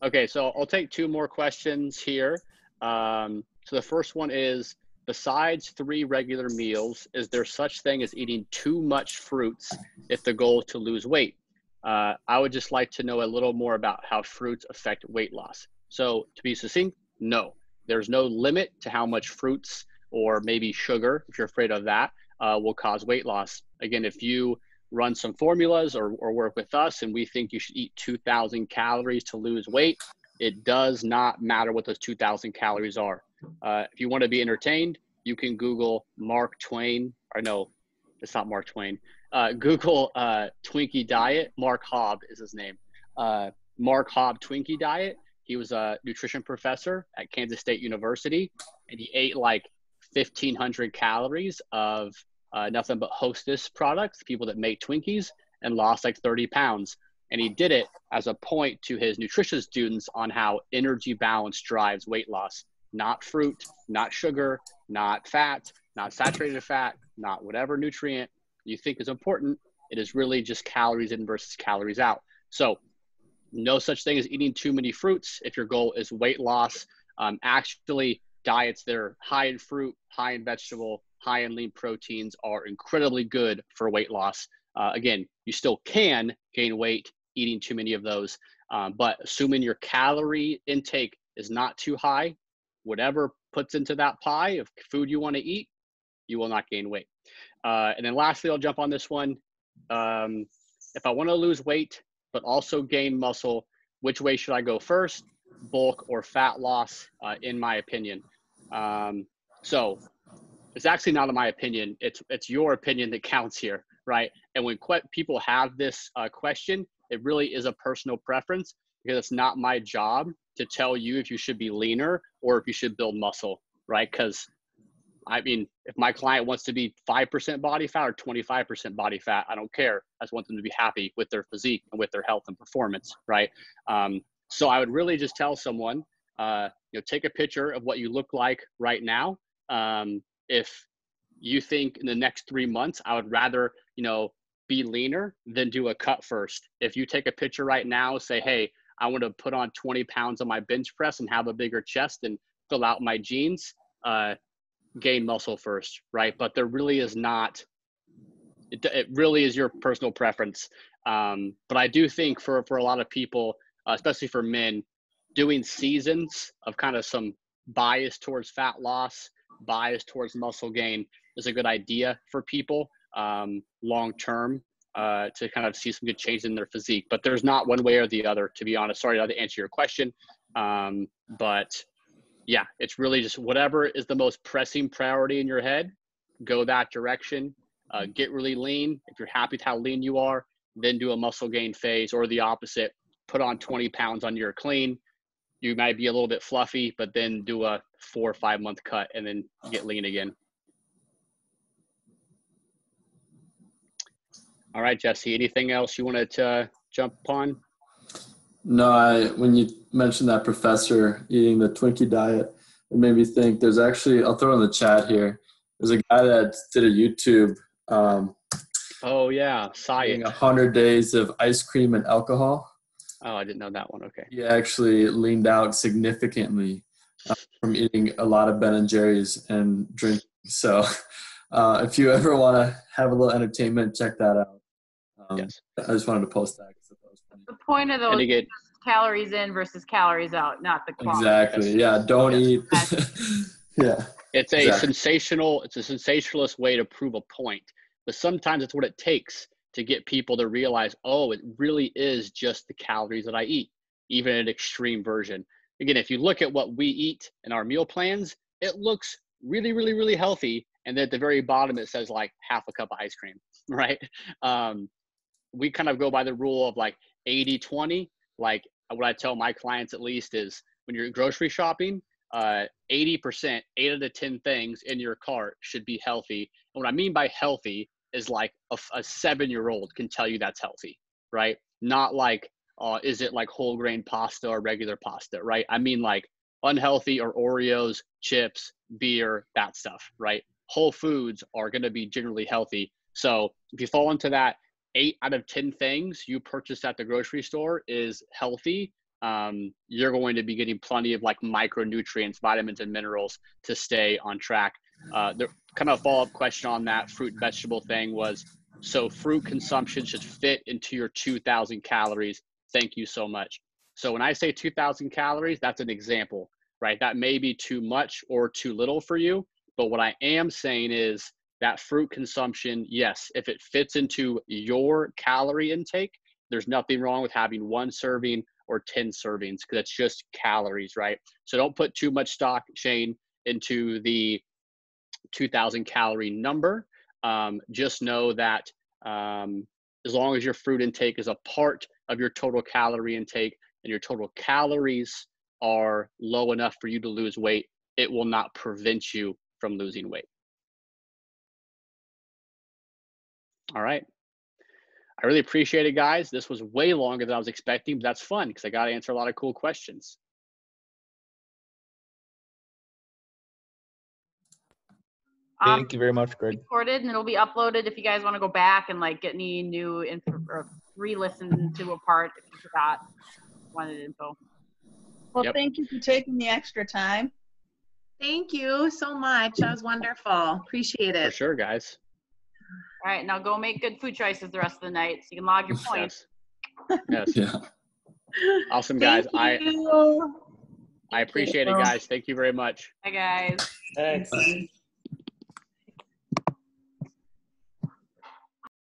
Okay, so I'll take 2 more questions here. So the first one is, besides 3 regular meals, is there such thing as eating too much fruits if the goal is to lose weight? I would just like to know a little more about how fruits affect weight loss. So to be succinct, no, there's no limit to how much fruits or maybe sugar, if you're afraid of that, will cause weight loss. Again, if you run some formulas or work with us and we think you should eat 2,000 calories to lose weight, it does not matter what those 2,000 calories are. If you want to be entertained, you can Google Mark Twain, or no, it's not Mark Twain. Google Twinkie Diet. Mark Hobb is his name. Mark Hobb Twinkie Diet. He was a nutrition professor at Kansas State University, and he ate like 1,500 calories of nothing but Hostess products, people that make Twinkies, and lost like 30 pounds. And he did it as a point to his nutrition students on how energy balance drives weight loss. Not fruit, not sugar, not fat, not saturated fat, not whatever nutrient you think is important. It is really just calories in versus calories out. So no such thing as eating too many fruits if your goal is weight loss. Actually, diets that are high in fruit, high in vegetable, high in lean proteins are incredibly good for weight loss. Again, you still can gain weight eating too many of those, but assuming your calorie intake is not too high, whatever puts into that pie of food you want to eat, you will not gain weight. And then lastly, I'll jump on this one. If I want to lose weight, but also gain muscle, which way should I go first? Bulk or fat loss, in my opinion. So it's actually not in my opinion. It's your opinion that counts here, right? And when people have this question, it really is a personal preference, because it's not my job to tell you if you should be leaner or if you should build muscle, right? Because I mean, if my client wants to be 5% body fat or 25% body fat, I don't care. I just want them to be happy with their physique and with their health and performance, right? So I would really just tell someone, take a picture of what you look like right now. If you think in the next 3 months, I would rather, be leaner than do a cut first. If you take a picture right now, say, hey, I want to put on 20 pounds on my bench press and have a bigger chest and fill out my jeans, gain muscle first, right? But there really is not, it really is your personal preference. But I do think for a lot of people, especially for men, doing seasons of kind of some bias towards fat loss, bias towards muscle gain is a good idea for people long term to kind of see some good change in their physique. But there's not one way or the other, to be honest. Sorry not to answer your question. But yeah, it's really just whatever is the most pressing priority in your head, go that direction. Get really lean. If you're happy with how lean you are, then do a muscle gain phase, or the opposite, put on 20 pounds on your clean. You might be a little bit fluffy, but then do a 4 or 5 month cut and then get lean again. All right, Jesse, anything else you wanted to jump upon? No, when you mentioned that professor eating the Twinkie diet, it made me think there's actually, I'll throw in the chat here, there's a guy that did a YouTube. Oh, yeah, science. 100 days of ice cream and alcohol. Oh, I didn't know that one. Okay. He actually leaned out significantly from eating a lot of Ben & Jerry's and drinking. So if you ever want to have a little entertainment, check that out. Yes. I just wanted to post that because that was funny. The point of those is calories in versus calories out, not the quality. Exactly. Yeah. Don't eat. Yeah. It's a sensationalist way to prove a point, but sometimes it's what it takes to get people to realize, oh, it really is just the calories that I eat, even an extreme version. Again, if you look at what we eat in our meal plans, it looks really, really, really healthy. And then at the very bottom, it says like half a cup of ice cream, right? We kind of go by the rule of like 80-20. Like what I tell my clients at least is when you're grocery shopping, 80%, 8 out of 10 things in your cart should be healthy. And what I mean by healthy is like a 7-year-old can tell you that's healthy, right? Not like, is it like whole grain pasta or regular pasta, right? I mean like unhealthy or Oreos, chips, beer, that stuff, right? Whole foods are going to be generally healthy. So if you fall into that 8 out of 10 things you purchase at the grocery store is healthy, you're going to be getting plenty of like micronutrients, vitamins, and minerals to stay on track. the kind of follow-up question on that fruit and vegetable thing was, so fruit consumption should fit into your 2,000 calories. Thank you so much. So when I say 2,000 calories, that's an example, right? That may be too much or too little for you. But what I am saying is that fruit consumption, yes, if it fits into your calorie intake, there's nothing wrong with having 1 serving or 10 servings, because it's just calories, right? So don't put too much stock, Shane, into the 2,000 calorie number. Just know that as long as your fruit intake is a part of your total calorie intake and your total calories are low enough for you to lose weight, it will not prevent you from losing weight. All right. I really appreciate it, guys. This was way longer than I was expecting, but that's fun because I got to answer a lot of cool questions. Thank you very much, Greg. Recorded, and it'll be uploaded if you guys want to go back and like get any new info or re-listen to a part if you forgot wanted info. Well, Thank you for taking the extra time. Thank you so much. That was wonderful. Appreciate it. For sure, guys. All right, now go make good food choices the rest of the night so you can log your points. Yes. Yeah. Awesome, guys. Thank you. I appreciate it, guys. Thank you very much. Hi, guys. Thanks.